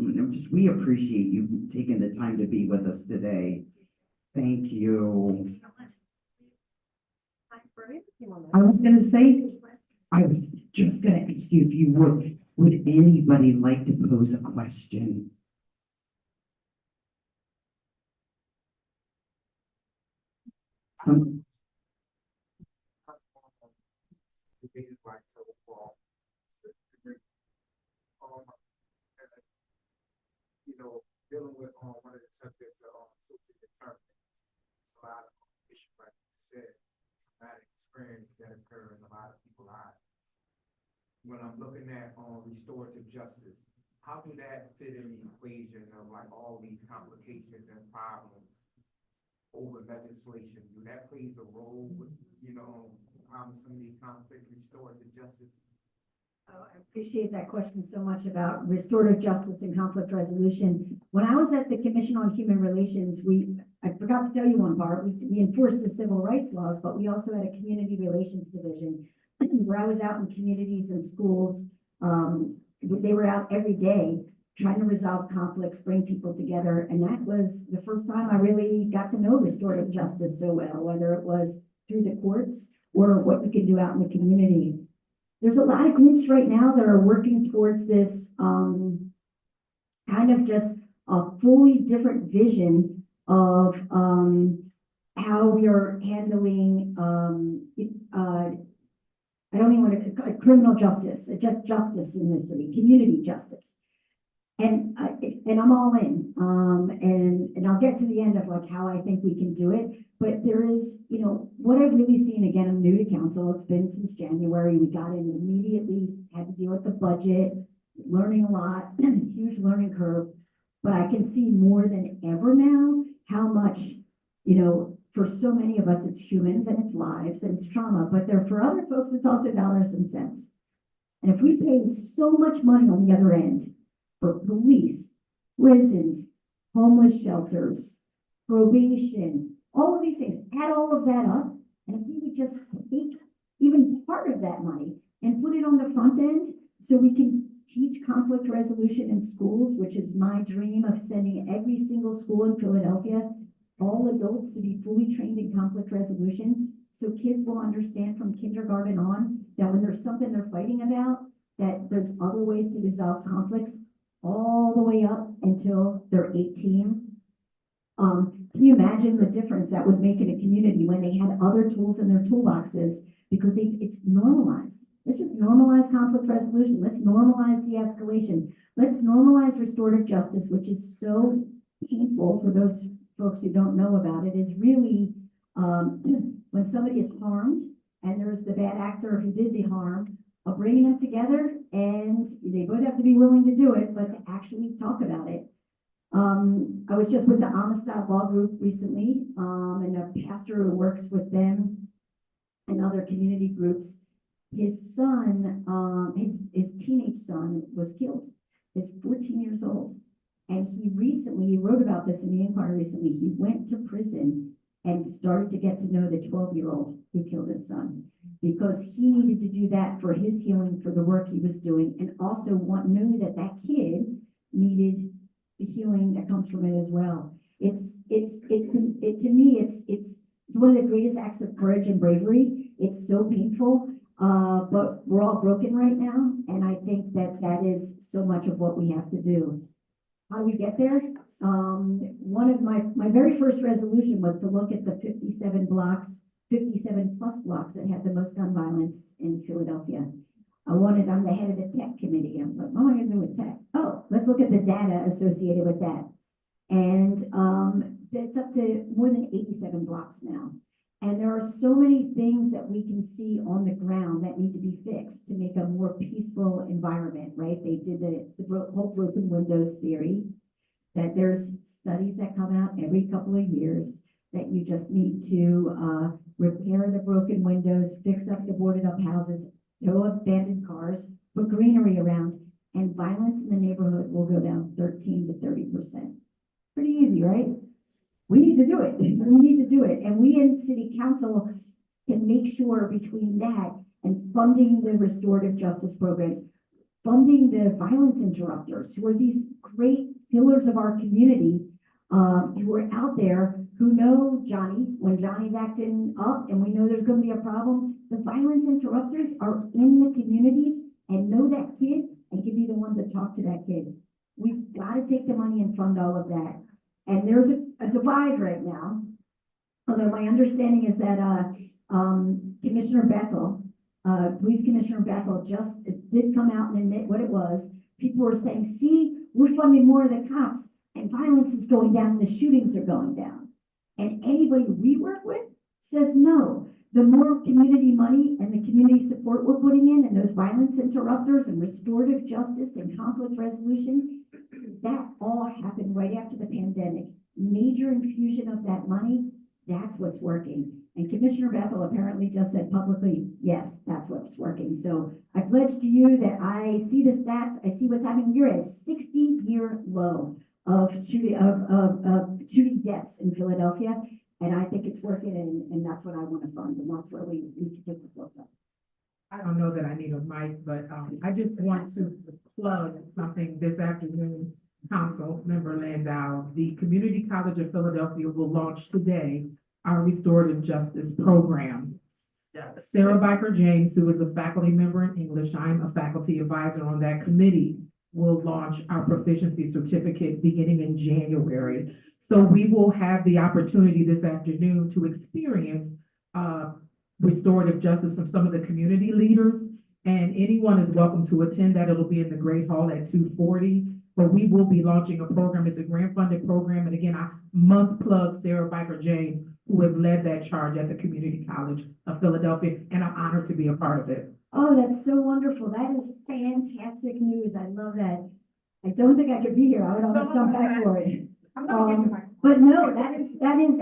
Speaker 7: We appreciate you taking the time to be with us today. Thank you. I was gonna say, I was just gonna ask you if you would anybody like to pose a question?
Speaker 11: You know, dealing with one of the subjects of social determinants, a lot of issues, like you said, traumatic experience that occur in a lot of people's lives. When I'm looking at restorative justice, how do that fit in the equation of like all these complications and problems over legislation? Do that plays a role with, you know, some of the conflict restorative justice?
Speaker 10: Oh, I appreciate that question so much about restorative justice and conflict resolution. When I was at the Commission on Human Relations, I forgot to tell you one part, we enforced the civil rights laws, but we also had a community relations division where I was out in communities and schools. They were out every day trying to resolve conflicts, bring people together. And that was the first time I really got to know restorative justice so well, whether it was through the courts or what we could do out in the community. There's a lot of groups right now that are working towards this kind of just a fully different vision of how we are handling, I don't even want to, criminal justice, just justice in this city, community justice. And I'm all in, and I'll get to the end of like how I think we can do it. But there is, you know, what I've really seen, again, I'm new to council. It's been since January. We got in immediately, had to deal with the budget, learning a lot, huge learning curve. But I can see more than ever now how much, you know, for so many of us, it's humans and it's lives and it's trauma, but there, for other folks, it's also dollars and cents. And if we pay so much money on the other end for police, prisons, homeless shelters, probation, all of these things, add all of that up, and if we would just take even part of that money and put it on the front end so we can teach conflict resolution in schools, which is my dream of sending every single school in Philadelphia, all adults to be fully trained in conflict resolution, so kids will understand from kindergarten on that when there's something they're fighting about, that there's other ways to resolve conflicts all the way up until they're 18. Can you imagine the difference that would make in a community when they had other tools in their toolboxes because it's normalized? Let's just normalize conflict resolution. Let's normalize de-escalation. Let's normalize restorative justice, which is so painful for those folks who don't know about it, is really when somebody is harmed and there's the bad actor who did the harm, bringing them together, and they both have to be willing to do it, but to actually talk about it. I was just with the Amistad Law Group recently, and a pastor who works with them and other community groups. His son, his teenage son was killed. He's 14 years old. And he wrote about this in the Inquirer recently. He went to prison and started to get to know the 12-year-old who killed his son, because he needed to do that for his healing, for the work he was doing, and also knew that that kid needed the healing that comes from it as well. To me, it's one of the greatest acts of courage and bravery. It's so painful, but we're all broken right now, and I think that is so much of what we have to do. How do we get there? One of my very first resolution was to look at the 57 plus blocks that had the most gun violence in Philadelphia. I'm the head of the tech committee. I'm like, what am I going to do with tech? Oh, let's look at the data associated with that. And it's up to more than 87 blocks now. And there are so many things that we can see on the ground that need to be fixed to make a more peaceful environment, right? They did the whole broken windows theory, that there's studies that come out every couple of years that you just need to repair the broken windows, fix up the boarded up houses, tow abandoned cars, put greenery around, and violence in the neighborhood will go down 13 to 30%. Pretty easy, right? We need to do it. We need to do it. And we in city council can make sure between that and funding the restorative justice programs, funding the violence interrupters, who are these great pillars of our community, who are out there, who know Johnny when Johnny's acting up and we know there's going to be a problem. The violence interrupters are in the communities and know that kid and can be the one to talk to that kid. We've got to take the money and fund all of that. And there's a divide right now. Although my understanding is that Commissioner Beckel, Police Commissioner Beckel, just did come out and admit what it was. People were saying, see, we're funding more of the cops and violence is going down, the shootings are going down. And anybody we work with says no. The more community money and the community support we're putting in, and those violence interrupters and restorative justice and conflict resolution, that all happened right after the pandemic. Major infusion of that money, that's what's working. And Commissioner Bethel apparently just said publicly, yes, that's what's working. So I pledge to you that I see the stats, I see what's happening. You're at a 60-year low of shooting deaths in Philadelphia. And I think it's working, and that's what I want to fund, and that's where we can take the focus.
Speaker 9: I don't know that I need a mic, but I just want to plug something this afternoon. Council Member Landau, the Community College of Philadelphia will launch today our restorative justice program. Sarah Biker James, who is a faculty member in English, I'm a faculty advisor on that committee, will launch our proficiency certificate beginning in January. So we will have the opportunity this afternoon to experience restorative justice from some of the community leaders, and anyone is welcome to attend that. It'll be in the Great Hall at 2:40. But we will be launching a program. It's a grant-funded program. And again, I must plug Sarah Biker James, who has led that charge at the Community College of Philadelphia, and I'm honored to be a part of it.
Speaker 10: Oh, that's so wonderful. That is fantastic news. I love that. I don't think I could be here. I would almost come back for it.
Speaker 9: I'm not giving my.
Speaker 10: But no, that is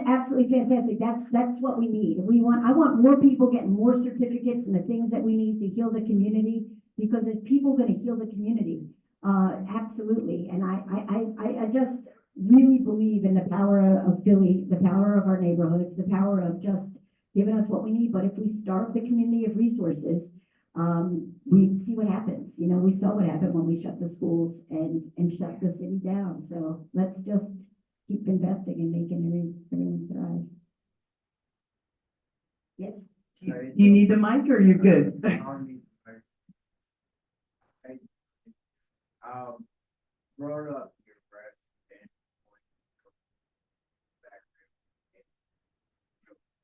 Speaker 10: absolutely fantastic. That's what we need. I want more people getting more certificates and the things that we need to heal the community, because if people are gonna heal the community, absolutely. And I just really believe in the power of Philly, the power of our neighborhoods, the power of just giving us what we need. But if we starve the community of resources, we see what happens. You know, we saw what happened when we shut the schools and shut the city down. So let's just keep investing and making everything thrive. Yes.
Speaker 7: Do you need the mic or you're good?
Speaker 11: Brought up your breath and back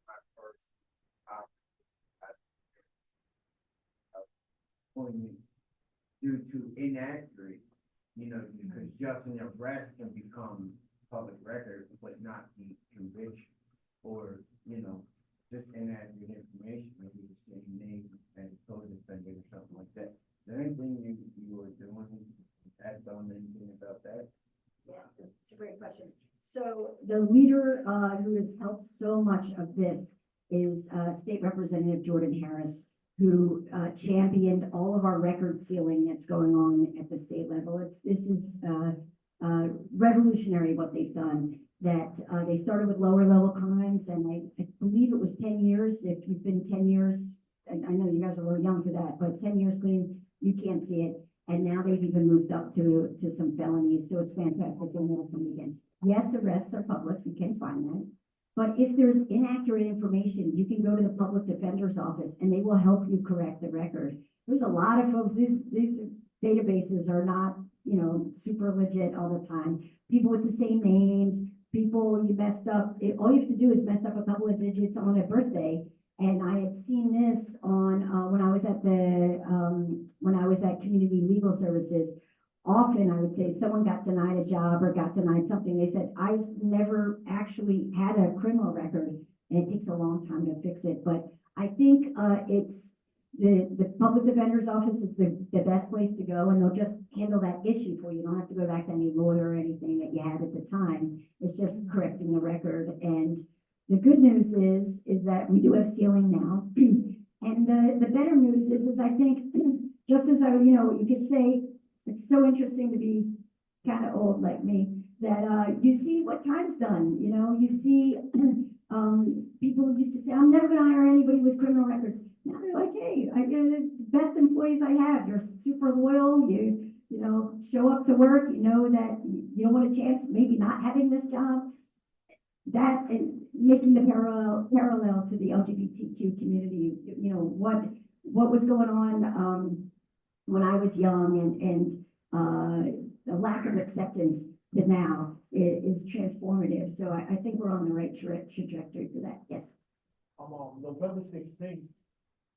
Speaker 11: my first point due to inaccurate, because just in your breast can become public record, but not be conviction or, just inaccurate information, maybe the same name and code defendant or something like that. Is there anything you were doing, had done anything about that?
Speaker 10: Yeah, it's a great question. So the leader who has helped so much of this is State Representative Jordan Harris, who championed all of our record sealing that's going on at the state level. This is revolutionary what they've done. That they started with lower level crimes, and I believe it was 10 years. If you've been 10 years, and I know you guys are a little young for that, but 10 years clean, you can't see it. And now they've even moved up to some felonies, so it's fantastic. And they'll come again. Yes, arrests are public, you can find that. But if there's inaccurate information, you can go to the public defender's office and they will help you correct the record. There's a lot of folks, these databases are not, super legit all the time. People with the same names, people you messed up, all you have to do is mess up a couple of digits on a birthday. And I had seen this on, when I was at Community Legal Services. Often I would say someone got denied a job or got denied something. They said, I've never actually had a criminal record, and it takes a long time to fix it. But I think it's the public defender's office is the best place to go, and they'll just handle that issue for you. You don't have to go back to any lawyer or anything that you had at the time. It's just correcting the record. And the good news is that we do have sealing now. And the better news is I think, just as you could say, it's so interesting to be kind of old like me, that you see what time's done. You see people used to say, I'm never going to hire anybody with criminal records. Now they're like, hey, I get the best employees I have. You're super loyal. You show up to work. You know that you don't want a chance maybe not having this job. That and making the parallel to the LGBTQ community. What was going on when I was young, and the lack of acceptance to now is transformative. So I think we're on the right trajectory for that. Yes.
Speaker 11: November 16th,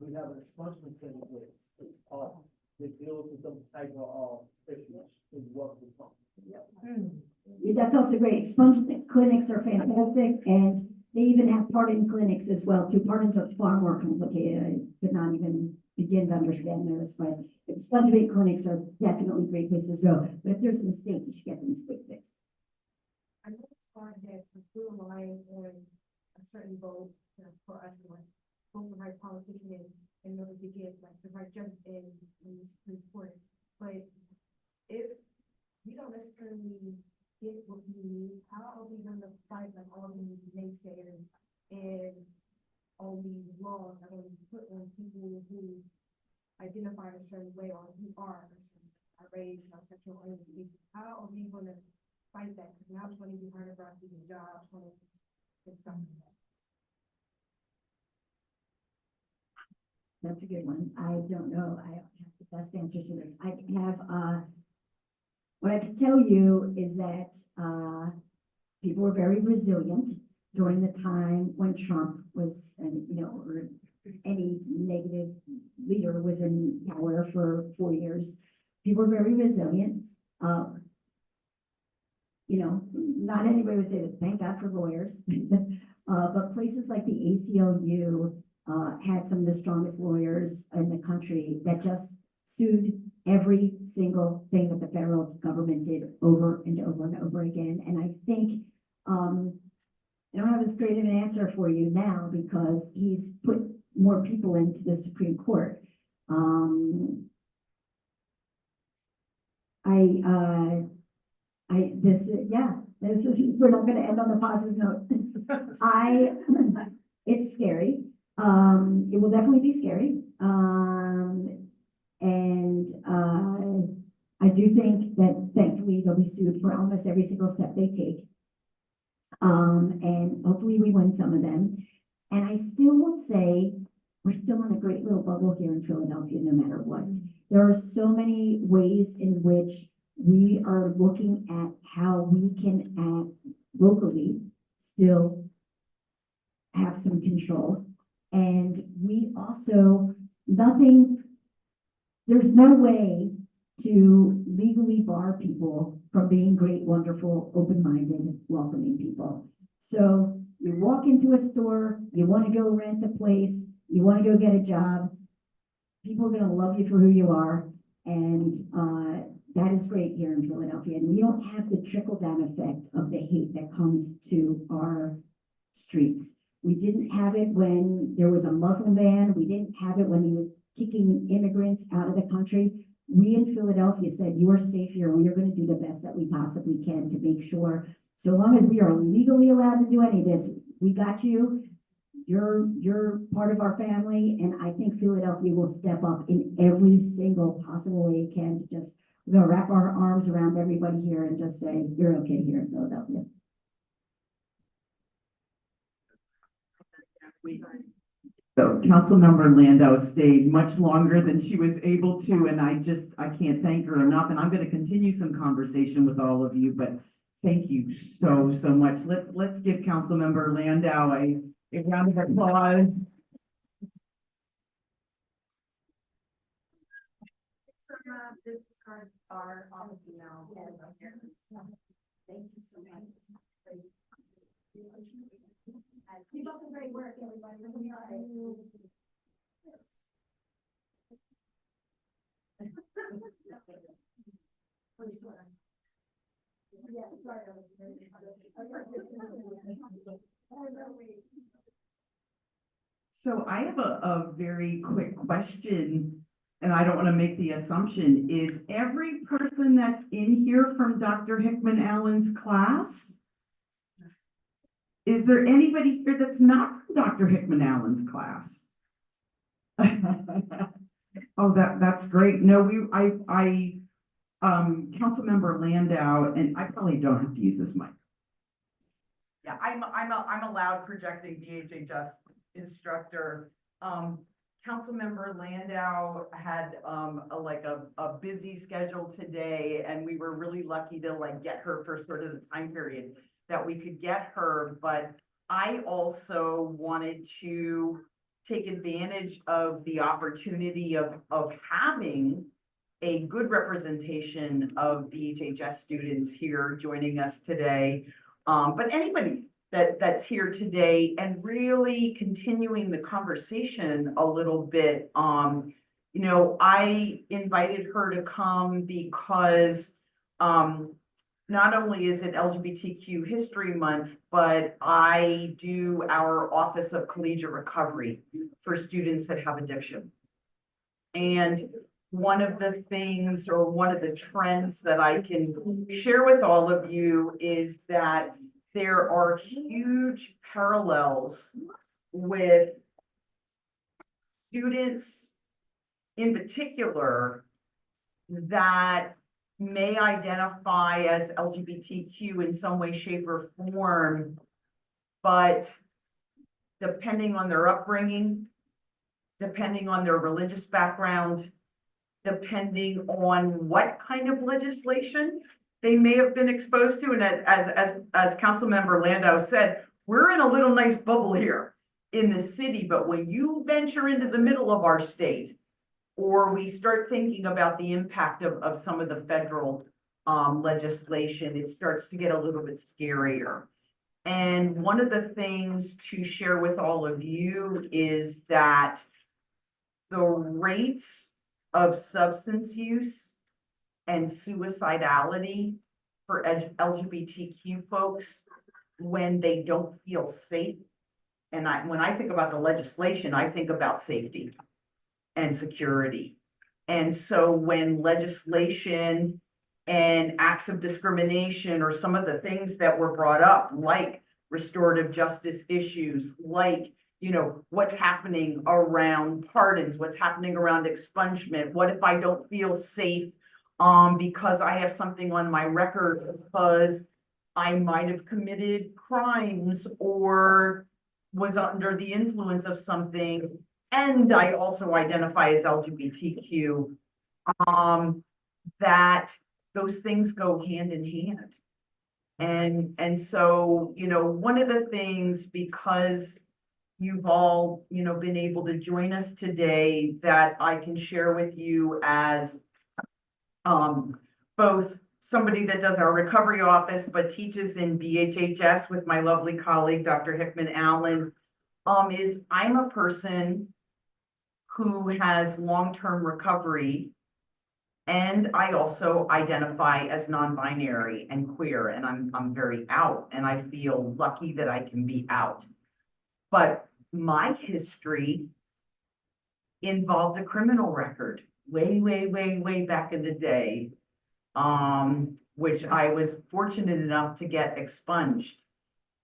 Speaker 11: we have an expungement clinic with that deals with some type of issues in what we call.
Speaker 10: Yeah, that's also great. Expungement clinics are fantastic, and they even have pardon clinics as well too. Pardons are far more complicated. I could not even begin to understand those, but expungement clinics are definitely great places to go. But if there's a mistake, you should get the mistake fixed.
Speaker 3: I know it's hard that we're relying on a certain vote for us to vote the right politician in order to get the right judge in the Supreme Court. But if we don't necessarily get what we need, how are we going to fight all these naysayers and all these laws that are put on people who identify a certain way or who are our race, our sexual orientation? How are we going to fight that? Because now it's going to be harder for us to get jobs and stuff like that.
Speaker 10: That's a good one. I don't know. I don't have the best answers to this. I have, what I can tell you is that people were very resilient during the time when Trump was, or any negative leader was in power for 4 years. People were very resilient. Not anybody would say that, thank God for lawyers, but places like the ACLU had some of the strongest lawyers in the country that just sued every single thing that the federal government did over and over and over again. And I think, I don't have as great of an answer for you now because he's put more people into the Supreme Court. This is, we're not gonna end on a positive note. It's scary. It will definitely be scary. I do think that thankfully they'll be sued for almost every single step they take. And hopefully we win some of them. And I still will say, we're still in a great little bubble here in Philadelphia, no matter what. There are so many ways in which we are looking at how we can locally still have some control. And we also, there's no way to legally bar people from being great, wonderful, open-minded, welcoming people. So you walk into a store, you want to go rent a place, you want to go get a job, people are going to love you for who you are. And that is great here in Philadelphia. And we don't have the trickle-down effect of the hate that comes to our streets. We didn't have it when there was a Muslim ban. We didn't have it when he was kicking immigrants out of the country. We in Philadelphia said, you are safe here. We are going to do the best that we possibly can to make sure, so long as we are legally allowed to do any of this, we got you. You're part of our family. And I think Philadelphia will step up in every single possible way it can to just, we're going to wrap our arms around everybody here and just say, you're okay here in Philadelphia.
Speaker 7: So Councilmember Landau stayed much longer than she was able to, and I can't thank her enough. And I'm going to continue some conversation with all of you, but thank you so much. Let's give Councilmember Landau a round of applause.
Speaker 2: Business cards are on the email. Thank you so much. Keep up the great work, everybody. Yeah, sorry, I was
Speaker 7: So I have a very quick question, and I don't want to make the assumption, is every person that's in here from Dr. Hickman Allen's class? Is there anybody here that's not from Dr. Hickman Allen's class? Oh, that's great. No, Councilmember Landau, and I probably don't have to use this mic.
Speaker 4: Yeah, I'm a loud projecting BHHS instructor. Councilmember Landau had a busy schedule today, and we were really lucky to get her for sort of the time period that we could get her. But I also wanted to take advantage of the opportunity of having a good representation of BHHS students here joining us today. But anybody that's here today, and really continuing the conversation a little bit. You know, I invited her to come because not only is it LGBTQ History Month, but I do our Office of Collegiate Recovery for students that have addiction. And one of the things, or one of the trends that I can share with all of you, is that there are huge parallels with students in particular that may identify as LGBTQ in some way, shape, or form, but depending on their upbringing, depending on their religious background, depending on what kind of legislation they may have been exposed to. And as Councilmember Landau said, we're in a little nice bubble here in the city, but when you venture into the middle of our state, or we start thinking about the impact of some of the federal legislation, it starts to get a little bit scarier. And one of the things to share with all of you is that the rates of substance use and suicidality for LGBTQ folks when they don't feel safe. And when I think about the legislation, I think about safety and security. And so when legislation and acts of discrimination or some of the things that were brought up, like restorative justice issues, like, you know, what's happening around pardons, what's happening around expungement, what if I don't feel safe because I have something on my record because I might have committed crimes or was under the influence of something, and I also identify as LGBTQ, that those things go hand in hand. And so, you know, one of the things, because you've all, you know, been able to join us today, that I can share with you as both somebody that does our recovery office, but teaches in BHHS with my lovely colleague, Dr. Hickman Allen, is I'm a person who has long-term recovery, and I also identify as non-binary and queer, and I'm very out, and I feel lucky that I can be out. But my history involved a criminal record way back in the day, which I was fortunate enough to get expunged.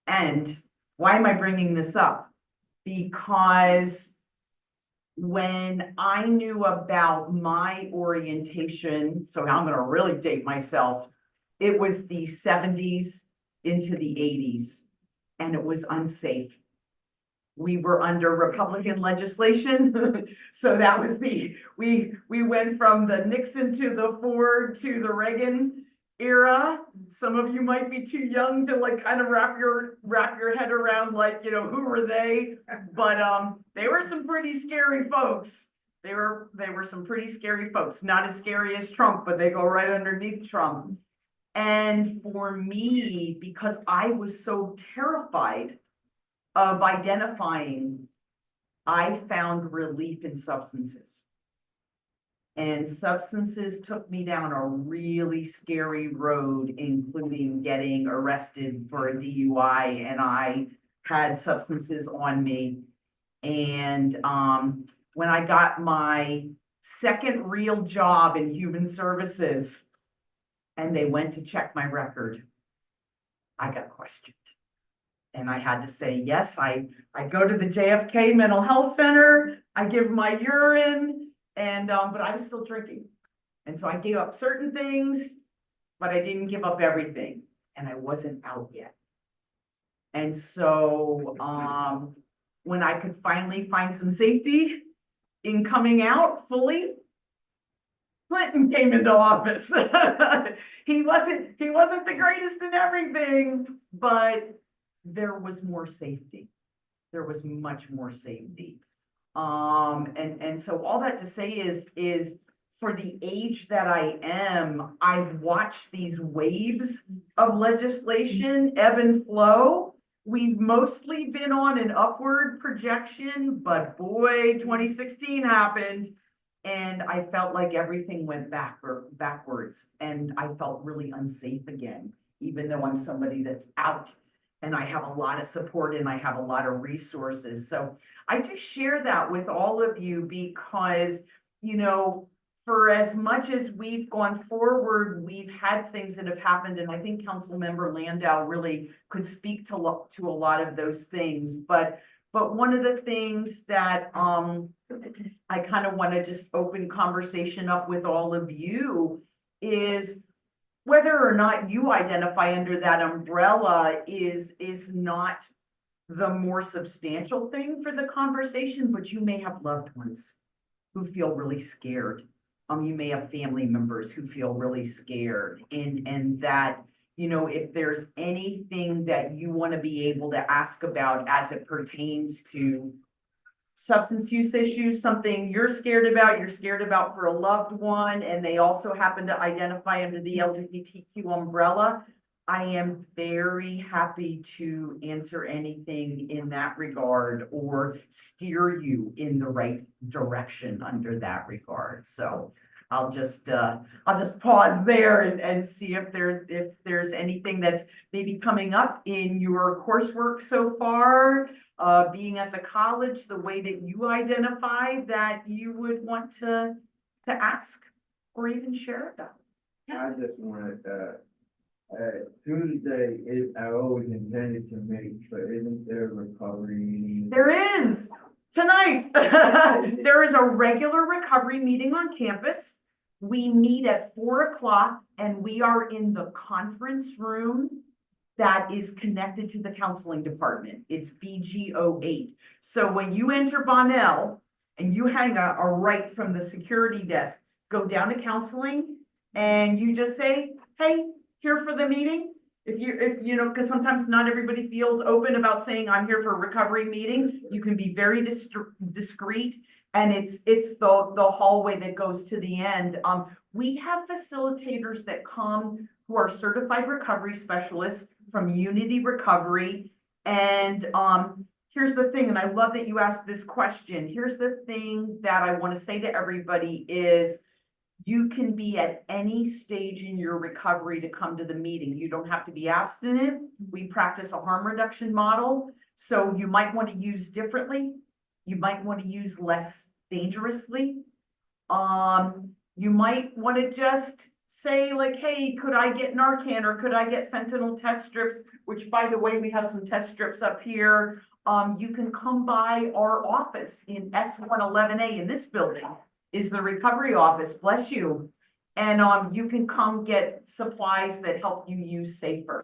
Speaker 4: And why am I bringing this up? Because when I knew about my orientation, so I'm gonna really date myself, it was the 70s into the 80s, and it was unsafe. We were under Republican legislation, so that was we went from the Nixon to the Ford to the Reagan era. Some of you might be too young to like kind of wrap your head around, like, you know, who were they? But they were some pretty scary folks. They were some pretty scary folks. Not as scary as Trump, but they go right underneath Trump. And for me, because I was so terrified of identifying, I found relief in substances. And substances took me down a really scary road, including getting arrested for a DUI, and I had substances on me. And when I got my second real job in human services, and they went to check my record, I got questioned. And I had to say, yes, I go to the JFK Mental Health Center, I give my urine, and but I was still drinking. And so I gave up certain things, but I didn't give up everything, and I wasn't out yet. And so when I could finally find some safety in coming out fully, Clinton came into office. He wasn't the greatest in everything, but there was more safety. There was much more safety. And so all that to say is for the age that I am, I've watched these waves of legislation ebb and flow. We've mostly been on an upward projection, but boy, 2016 happened. And I felt like everything went backwards, and I felt really unsafe again, even though I'm somebody that's out and I have a lot of support and I have a lot of resources. So I just share that with all of you because, you know, for as much as we've gone forward, we've had things that have happened, and I think Councilmember Landau really could speak to a lot of those things. But one of the things that I kind of want to just open conversation up with all of you is whether or not you identify under that umbrella is not the more substantial thing for the conversation, but you may have loved ones who feel really scared. You may have family members who feel really scared, and that, you know, if there's anything that you want to be able to ask about as it pertains to substance use issues, something you're scared about for a loved one, and they also happen to identify under the LGBTQ umbrella, I am very happy to answer anything in that regard or steer you in the right direction under that regard. So I'll just pause there and see if there's anything that's maybe coming up in your coursework so far, being at the college, the way that you identify that you would want to ask or even share about.
Speaker 11: I just wanted Tuesday is, I always intended to make, but isn't there recovery meeting?
Speaker 4: There is tonight. There is a regular recovery meeting on campus. We meet at 4 o'clock and we are in the conference room that is connected to the counseling department. It's BG08. So when you enter Bonnell and you hang a right from the security desk, go down to counseling and you just say, hey, here for the meeting. If you know, because sometimes not everybody feels open about saying I'm here for a recovery meeting, you can be very discreet, and it's the hallway that goes to the end. We have facilitators that come who are certified recovery specialists from Unity Recovery, and here's the thing, and I love that you asked this question. Here's the thing that I want to say to everybody is, you can be at any stage in your recovery to come to the meeting. You don't have to be abstinent. We practice a harm reduction model. So you might want to use differently. You might want to use less dangerously. You might want to just say like, hey, could I get Narcan or could I get fentanyl test strips? Which, by the way, we have some test strips up here. You can come by our office in S111A in this building. Is the recovery office, bless you. And you can come get supplies that help you use safer.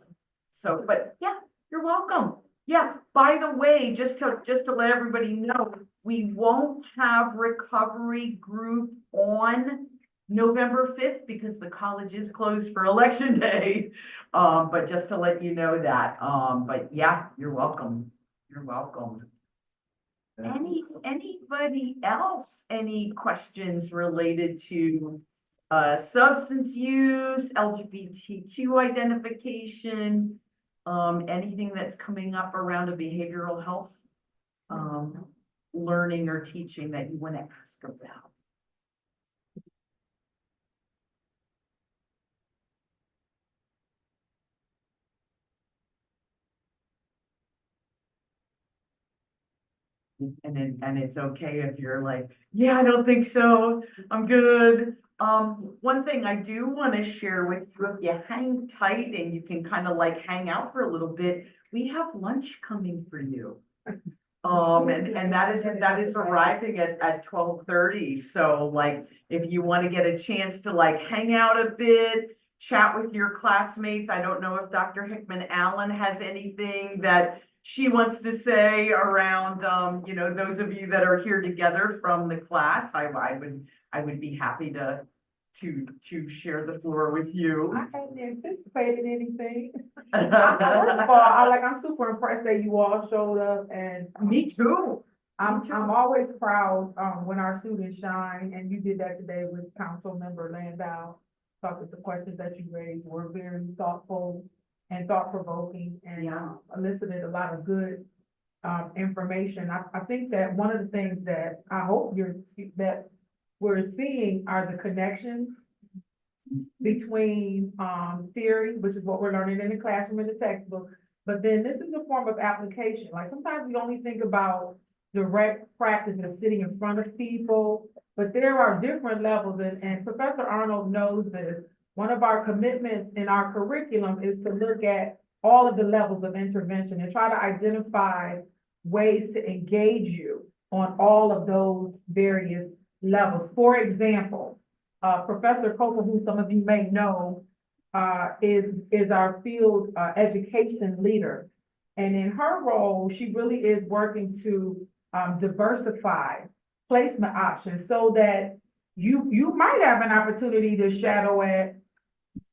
Speaker 4: So, but yeah, you're welcome. Yeah, by the way, just to let everybody know, we won't have recovery group on November 5th because the college is closed for election day. But just to let you know that, but yeah, you're welcome. You're welcome. Anybody else, any questions related to substance use, LGBTQ identification, anything that's coming up around a behavioral health learning or teaching that you want to ask about? And it's okay if you're like, yeah, I don't think so, I'm good. One thing I do want to share with you, if you hang tight and you can kind of like hang out for a little bit, we have lunch coming for you. And that is arriving at 12:30. So like, if you want to get a chance to like hang out a bit, chat with your classmates. I don't know if Dr. Hickman Allen has anything that she wants to say around, you know, those of you that are here together from the class. I would be happy to share the floor with you.
Speaker 9: I hadn't anticipated anything. First of all, I'm super impressed that you all showed up, and
Speaker 4: Me too.
Speaker 9: I'm always proud when our students shine, and you did that today with Council Member Landau. Thought that the questions that you raised were very thoughtful and thought-provoking, and elicited a lot of good information. I think that one of the things that I hope that we're seeing are the connections between theory, which is what we're learning in the classroom in the textbook, but then this is a form of application. Like sometimes we only think about direct practice of sitting in front of people, but there are different levels, and Professor Arnold knows this. One of our commitments in our curriculum is to look at all of the levels of intervention and try to identify ways to engage you on all of those various levels. For example, Professor Coker, who some of you may know, is our field education leader. And in her role, she really is working to diversify placement options so that you might have an opportunity to shadow at,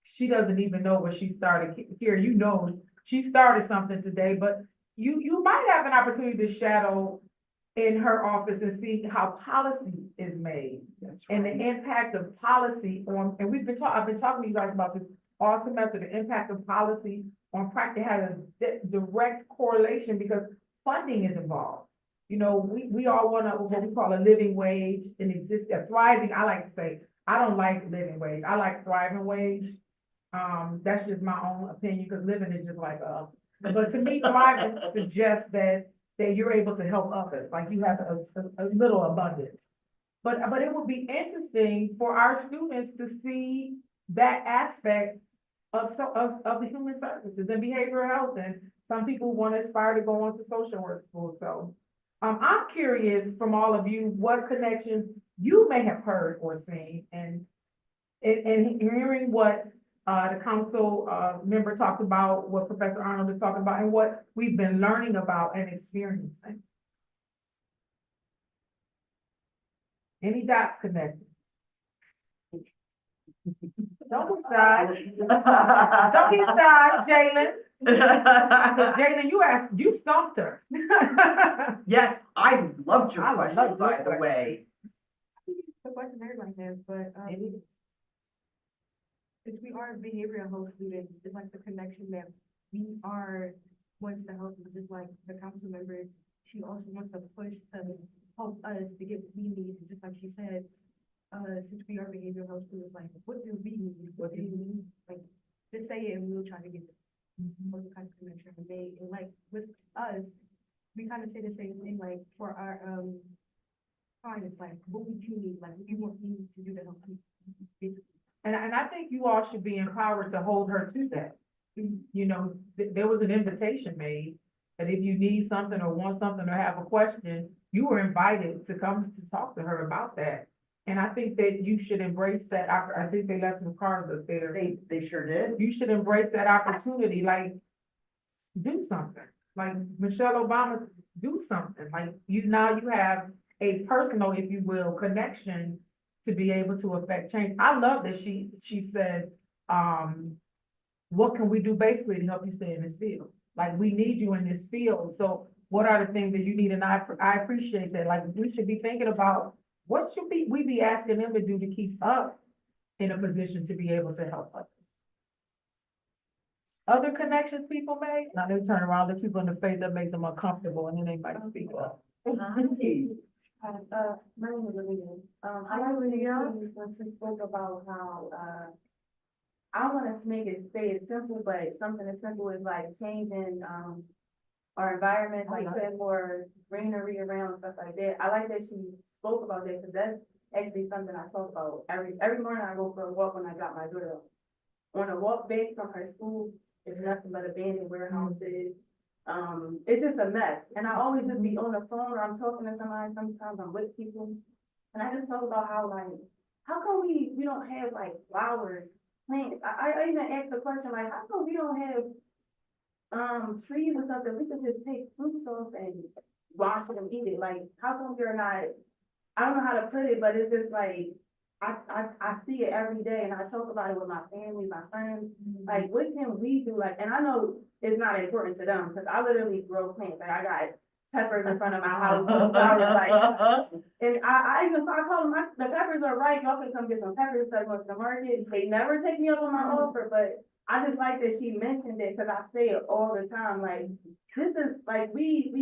Speaker 9: she doesn't even know where she started here. You know, she started something today, but you might have an opportunity to shadow in her office and see how policy is made. That's right. And the impact of policy on, and I've been talking to you guys about this all semester, the impact of policy on practice has a direct correlation because funding is involved. You know, we all want what we call a living wage and a thriving, I like to say, I don't like living wage, I like thriving wage. That's just my own opinion, because living is just like, but to me, thriving suggests that you're able to help others, like you have a little abundance. But it would be interesting for our students to see that aspect of the human services and behavioral health, and some people want to aspire to go on to social work school, so. I'm curious from all of you, what connections you may have heard or seen, and hearing what the council member talked about, what Professor Arnold is talking about, and what we've been learning about and experiencing. Any dots connected? Don't be shy. Don't be shy, Jalen. Jalen, you stumped her.
Speaker 4: Yes, I loved your
Speaker 9: I
Speaker 4: question,
Speaker 9: loved
Speaker 4: by
Speaker 9: your
Speaker 4: the way.
Speaker 2: The question everybody has, but, if we are behavioral health students, it's like the connection that we are wants to help, just like the council member, she also wants to push to help us to get what we need, just like she said, since we are behavioral health students, like, what do we need, what do you need, like, just say it and we'll try to get it. What kind of connection we made, and like, with us, we kind of say the same thing, like, for our, clients, like, what would you need, like, what do you want me to do to help you, basically.
Speaker 9: And I think you all should be empowered to hold her to that. You know, there was an invitation made that if you need something or want something or have a question, you were invited to come to talk to her about that. And I think that you should embrace that. I think they left some cards up there.
Speaker 4: They sure did.
Speaker 9: You should embrace that opportunity, like, do something. Like Michelle Obama, do something. Like, you have a personal, if you will, connection to be able to affect change. I love that she said, what can we do basically to help you stay in this field? Like, we need you in this field. So what are the things that you need? And I appreciate that. Like, we should be thinking about what should we be asking them to do to keep us in a position to be able to help others. Other connections people made? Now they turn around, the people in the face that makes them uncomfortable, and then they might speak up.
Speaker 2: My name is Olivia. I like when she spoke about how, I want us to make it stay as simple, but something as simple as like changing, our environment, like putting more greenery around and stuff like that. I like that she spoke about that, because that's actually something I talk about every morning. I go for a walk when I got my daughter. On a walk back from her school, it's nothing but abandoned warehouses. It's just a mess. And I always just be on the phone, or I'm talking to somebody, sometimes I'm with people. And I just talk about how, like, how come we don't have like flowers, plants? I even asked the question, like, how come we don't have trees or something? We could just take fruits off and wash it and eat it. Like, how come we're not, I don't know how to put it, but it's just like, I see it every day, and I talk about it with my family, my friends. Like, what can we do? Like, and I know it's not important to them, because I literally grow plants. Like, I got peppers in front of my house, flowers, like, and I even I told them the peppers are right. Y'all can come get some peppers that go to the market. They never take me up on my offer, but I just like that she mentioned it, because I say it all the time. Like, this is like we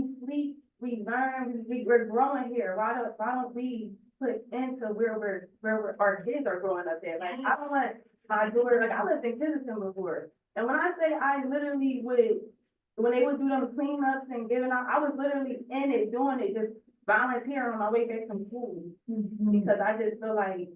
Speaker 2: learn, we're growing here. Why don't we put into where our kids are growing up there? Like, I don't want my daughter, like, I lived in Kensington before, and when I say I literally would, when they would do them cleanups and giving out, I was literally in it, doing it, just volunteering on my way back from school, because I just feel like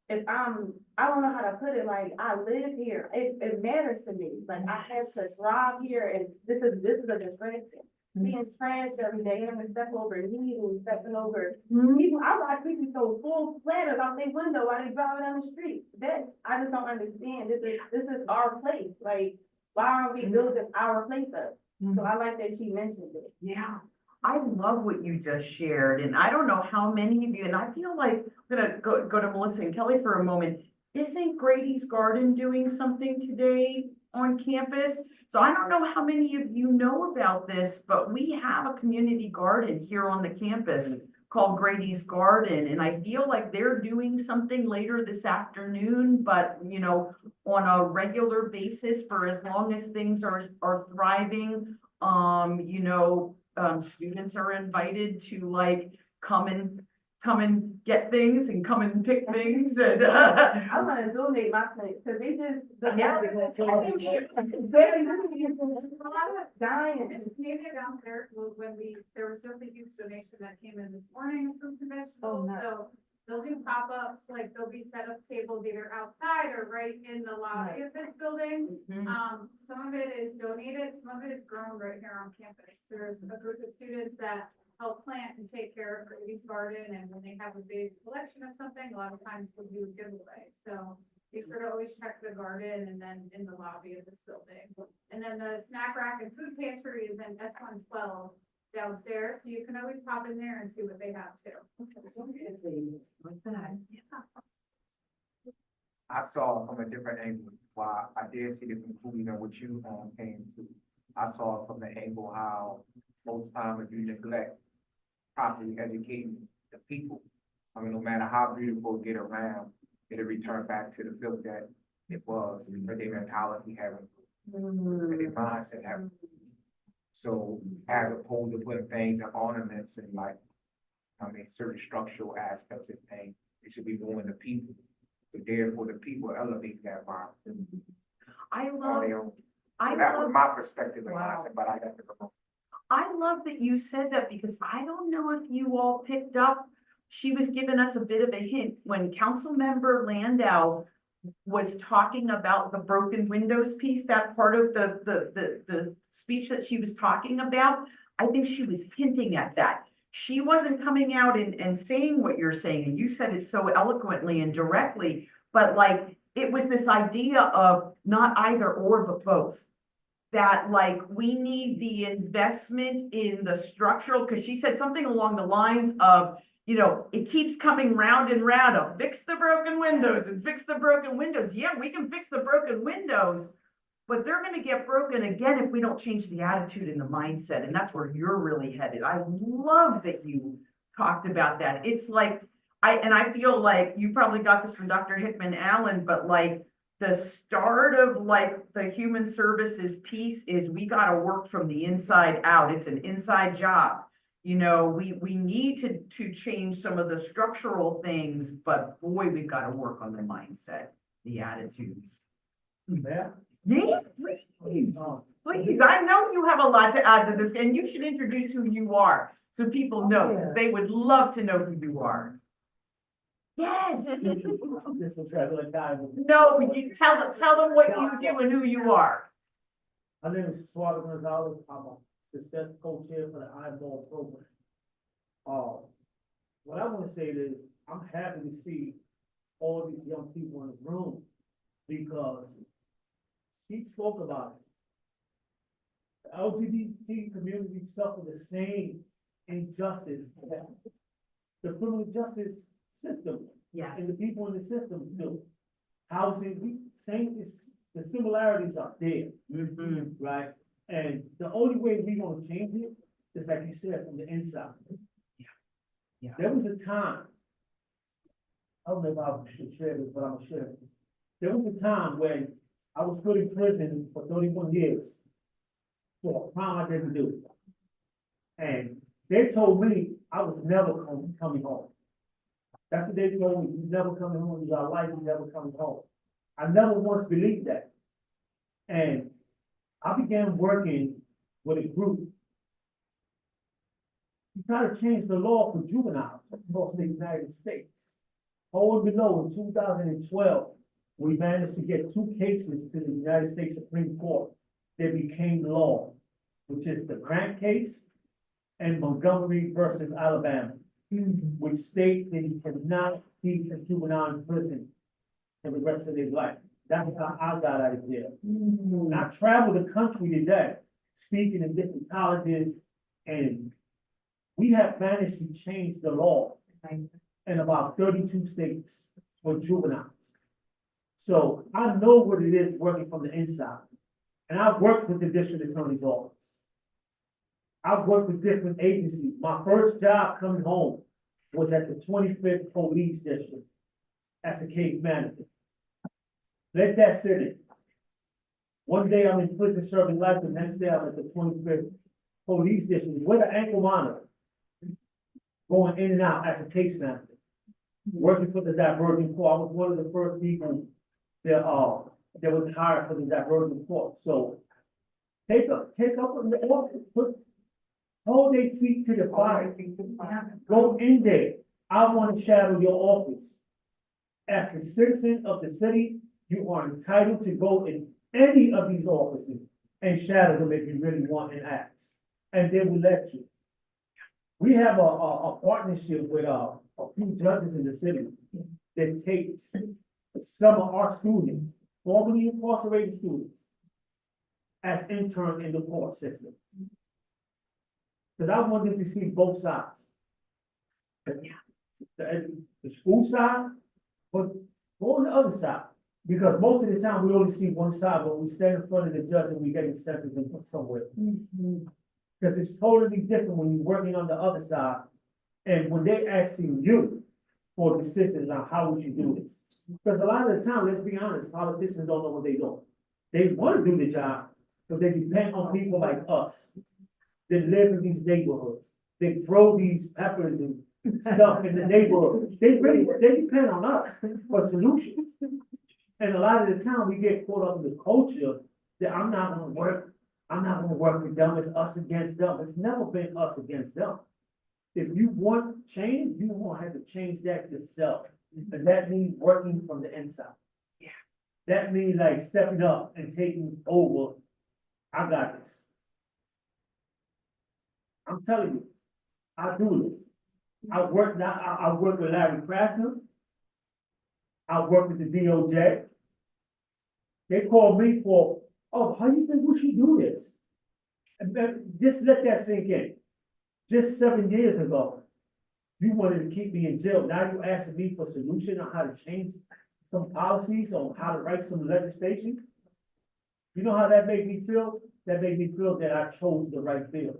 Speaker 2: if I don't know how to put it, like, I live here, it matters to me, like, I have to thrive here, and this is a distraction. Being trashed every day, having to step over needles, stepping over people. I watch people throw full platters out their window while they driving down the street. That, I just don't understand. This is our place. Like, why aren't we building our place up? So I like that she mentioned it.
Speaker 4: Yeah, I love what you just shared, and I don't know how many of you, and I feel like I'm gonna go to Melissa and Kelly for a moment. Isn't Grady's Garden doing something today on campus? So I don't know how many of you know about this, but we have a community garden here on the campus called Grady's Garden, and I feel like they're doing something later this afternoon, but, you know, on a regular basis for as long as things are thriving, you know, students are invited to like come and get things and come and pick things and,
Speaker 2: I'm gonna donate my plate, cause they just.
Speaker 4: Yeah.
Speaker 2: Dying.
Speaker 3: It's Canada downstairs, there was just a huge donation that came in this morning from some vegetables,
Speaker 2: nice.
Speaker 3: so they'll do pop-ups, like there'll be set up tables either outside or right in the lobby of this building. Some of it is donated, some of it is grown right here on campus. There's a group of students that help plant and take care of Grady's Garden, and when they have a big collection of something, a lot of times we'll do a giveaway, so be sure to always check the garden and then in the lobby of this building. And then the snack rack and food pantry is in S112 downstairs, so you can always pop in there and see what they have too.
Speaker 4: like that.
Speaker 11: I saw from a different angle, while I did see the conclusion of what you came to. I saw it from the angle how most times if you neglect properly educating the people, I mean, no matter how beautiful it get around, it'll return back to the field that it was, because their mentality haven't, their mindset haven't. So as opposed to putting things and ornaments and like, I mean, certain structural aspects of things, it should be more in the people. So therefore, the people elevate that vibe.
Speaker 4: I
Speaker 11: on
Speaker 4: love,
Speaker 11: their own.
Speaker 4: I
Speaker 11: So that was
Speaker 4: love,
Speaker 11: my perspective and
Speaker 4: Wow.
Speaker 11: mindset, but I have to go.
Speaker 4: I love that you said that because I don't know if you all picked up. She was giving us a bit of a hint when Councilmember Landau was talking about the broken windows piece, that part of the speech that she was talking about. I think she was hinting at that. She wasn't coming out and saying what you're saying, and you said it so eloquently and directly, but like, it was this idea of not either or, but both. That like, we need the investment in the structural, because she said something along the lines of, you know, it keeps coming round and round of fix the broken windows and fix the broken windows. Yeah, we can fix the broken windows, but they're gonna get broken again if we don't change the attitude and the mindset, and that's where you're really headed. I love that you talked about that. It's like, I feel like you probably got this from Dr. Hickman Allen, but like, the start of like the human services piece is we gotta work from the inside out. It's an inside job. You know, we need to change some of the structural things, but boy, we've gotta work on the mindset, the attitudes.
Speaker 11: Yeah.
Speaker 4: Yeah, please, please, I know you have a lot to add to this, and you should introduce who you are, so people know, because they would love to know who you are. Yes.
Speaker 11: Just a regular guy.
Speaker 4: No, you tell them what you do and who you are.
Speaker 11: My name is Suave Gonzalez. I'm a success coach here for the Eyeball program. What I want to say is, I'm happy to see all these young people in the room because she spoke about it. The LGBT community suffer the same injustice that the criminal justice system
Speaker 4: Yes.
Speaker 11: and the people in the system do. Housing, the similarities are there, right? And the only way we're gonna change it is like you said, from the inside.
Speaker 4: Yeah.
Speaker 11: There was a time, I don't know if I should share this, but I'm gonna share it. There was a time when I was put in prison for 31 years for a crime I didn't do. And they told me I was never coming home. That's what they told me, you're never coming home, you got a life, you're never coming home. I never once believed that. And I began working with a group to try to change the law for juveniles across the United States. All below, in 2012, we managed to get 2 cases to the United States Supreme Court that became law, which is the Grant case and Montgomery versus Alabama, which state that you cannot keep a juvenile in prison for the rest of their life. That's how I got out of there. And I traveled the country today, speaking in different colleges, and we have managed to change the law in about 32 states for juveniles. So I know what it is working from the inside. And I've worked with the district attorney's office. I've worked with different agencies. My first job coming home
Speaker 12: was at the 25th Police District as a case manager. Let that sit in. One day I'm in prison serving life, the next day I'm at the 25th Police District with an ankle monitor. Going in and out as a case manager. Working for the diversion court. I was one of the first people that was hired for the diversion court. So take up on the office, hold their feet to the fire. Go in there. I want to shadow your office. As a citizen of the city, you are entitled to go in any of these offices and shadow them if you really want and ask. And they will let you. We have a partnership with a few judges in the city that takes some of our students, formerly incarcerated students, as intern in the court system. Because I want them to see both sides. The school side, but go on the other side. Because most of the time, we only see one side, but we stand in front of the judge and we get a sentence and put somewhere. Because it's totally different when you're working on the other side, and when they asking you for decisions on how would you do this. Because a lot of the time, let's be honest, politicians don't know what they're doing. They want to do the job, but they depend on people like us that live in these neighborhoods. They throw these peppers and stuff in the neighborhood. They depend on us for solutions. And a lot of the time, we get caught up in the culture that I'm not gonna work with them, it's us against them. It's never been us against them. If you want change, you won't have to change that yourself. And that means working from the inside. Yeah. That means like stepping up and taking over. I got this. I'm telling you, I do this. I work with Larry Krasner. I work with the DOJ. They called me for, oh, how you think we should do this? And then just let that sink in. Just 7 years ago, you wanted to keep me in jail. Now you're asking me for a solution on how to change some policies, on how to write some legislation. You know how that made me feel? That made me feel that I chose the right field.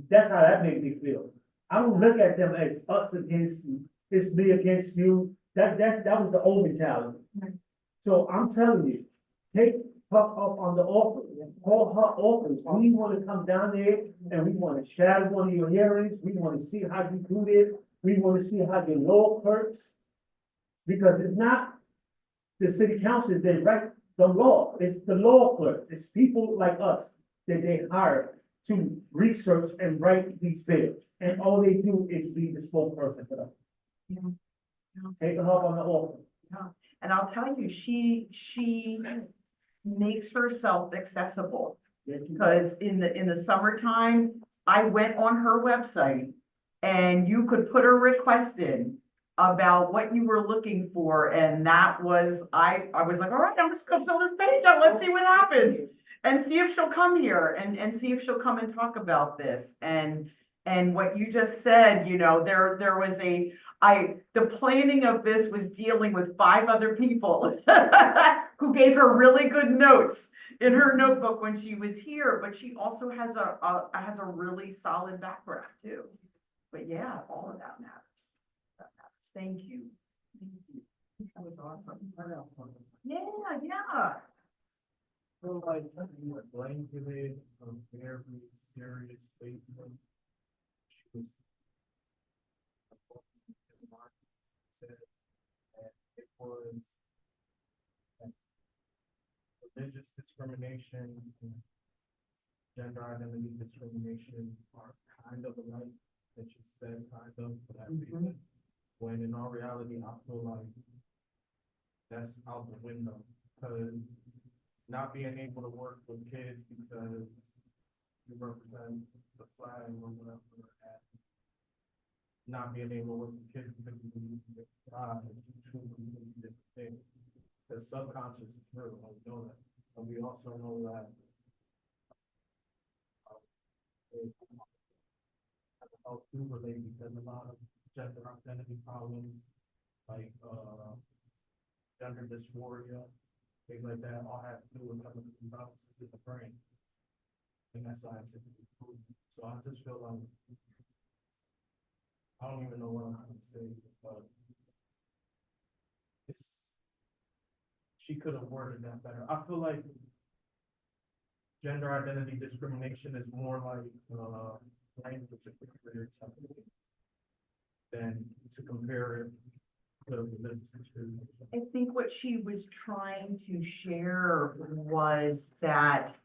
Speaker 12: That's how that made me feel. I don't look at them as us against you. It's me against you. That was the old mentality. So I'm telling you, take her up on the offer, call her office. We want to come down there and we want to shadow one of your hearings. We want to see how you do this. We want to see how your law clerks. Because it's not the city councils that write the law. It's the law clerks. It's people like us that they hire to research and write these bills. And all they do is be the spokesperson for them. Take her up on the offer.
Speaker 4: And I'll tell you, she makes herself accessible. Because in the summertime, I went on her website and you could put a request in about what you were looking for. And that was, I was like, all right, I'm just gonna fill this page out. Let's see what happens. And see if she'll come here and see if she'll come and talk about this. And what you just said, you know, there was the planning of this was dealing with 5 other people who gave her really good notes in her notebook when she was here, but she also has a really solid background too. But yeah, all of that matters. That matters. Thank you. Thank you. That was awesome. Yeah.
Speaker 11: So like, you were blanketed a very serious statement. She was said that it was religious discrimination and gender identity discrimination are kind of alike, that she said kind of for that reason. When in all reality, I feel like that's out the window, because not being able to work with kids because you represent the flag or whatever, and not being able to work with kids because you believe in God is two completely different things. The subconscious is real, and we know that. And we also know that health do relate, because a lot of gender identity problems like gender dysphoria, things like that, all have to do with chemical imbalances in the brain. And that's scientifically proven. So I just feel like I don't even know what I'm trying to say, but she could have worded that better. I feel like gender identity discrimination is more like, language of career than to compare it to religious discrimination.
Speaker 1: I think what she was trying to share was that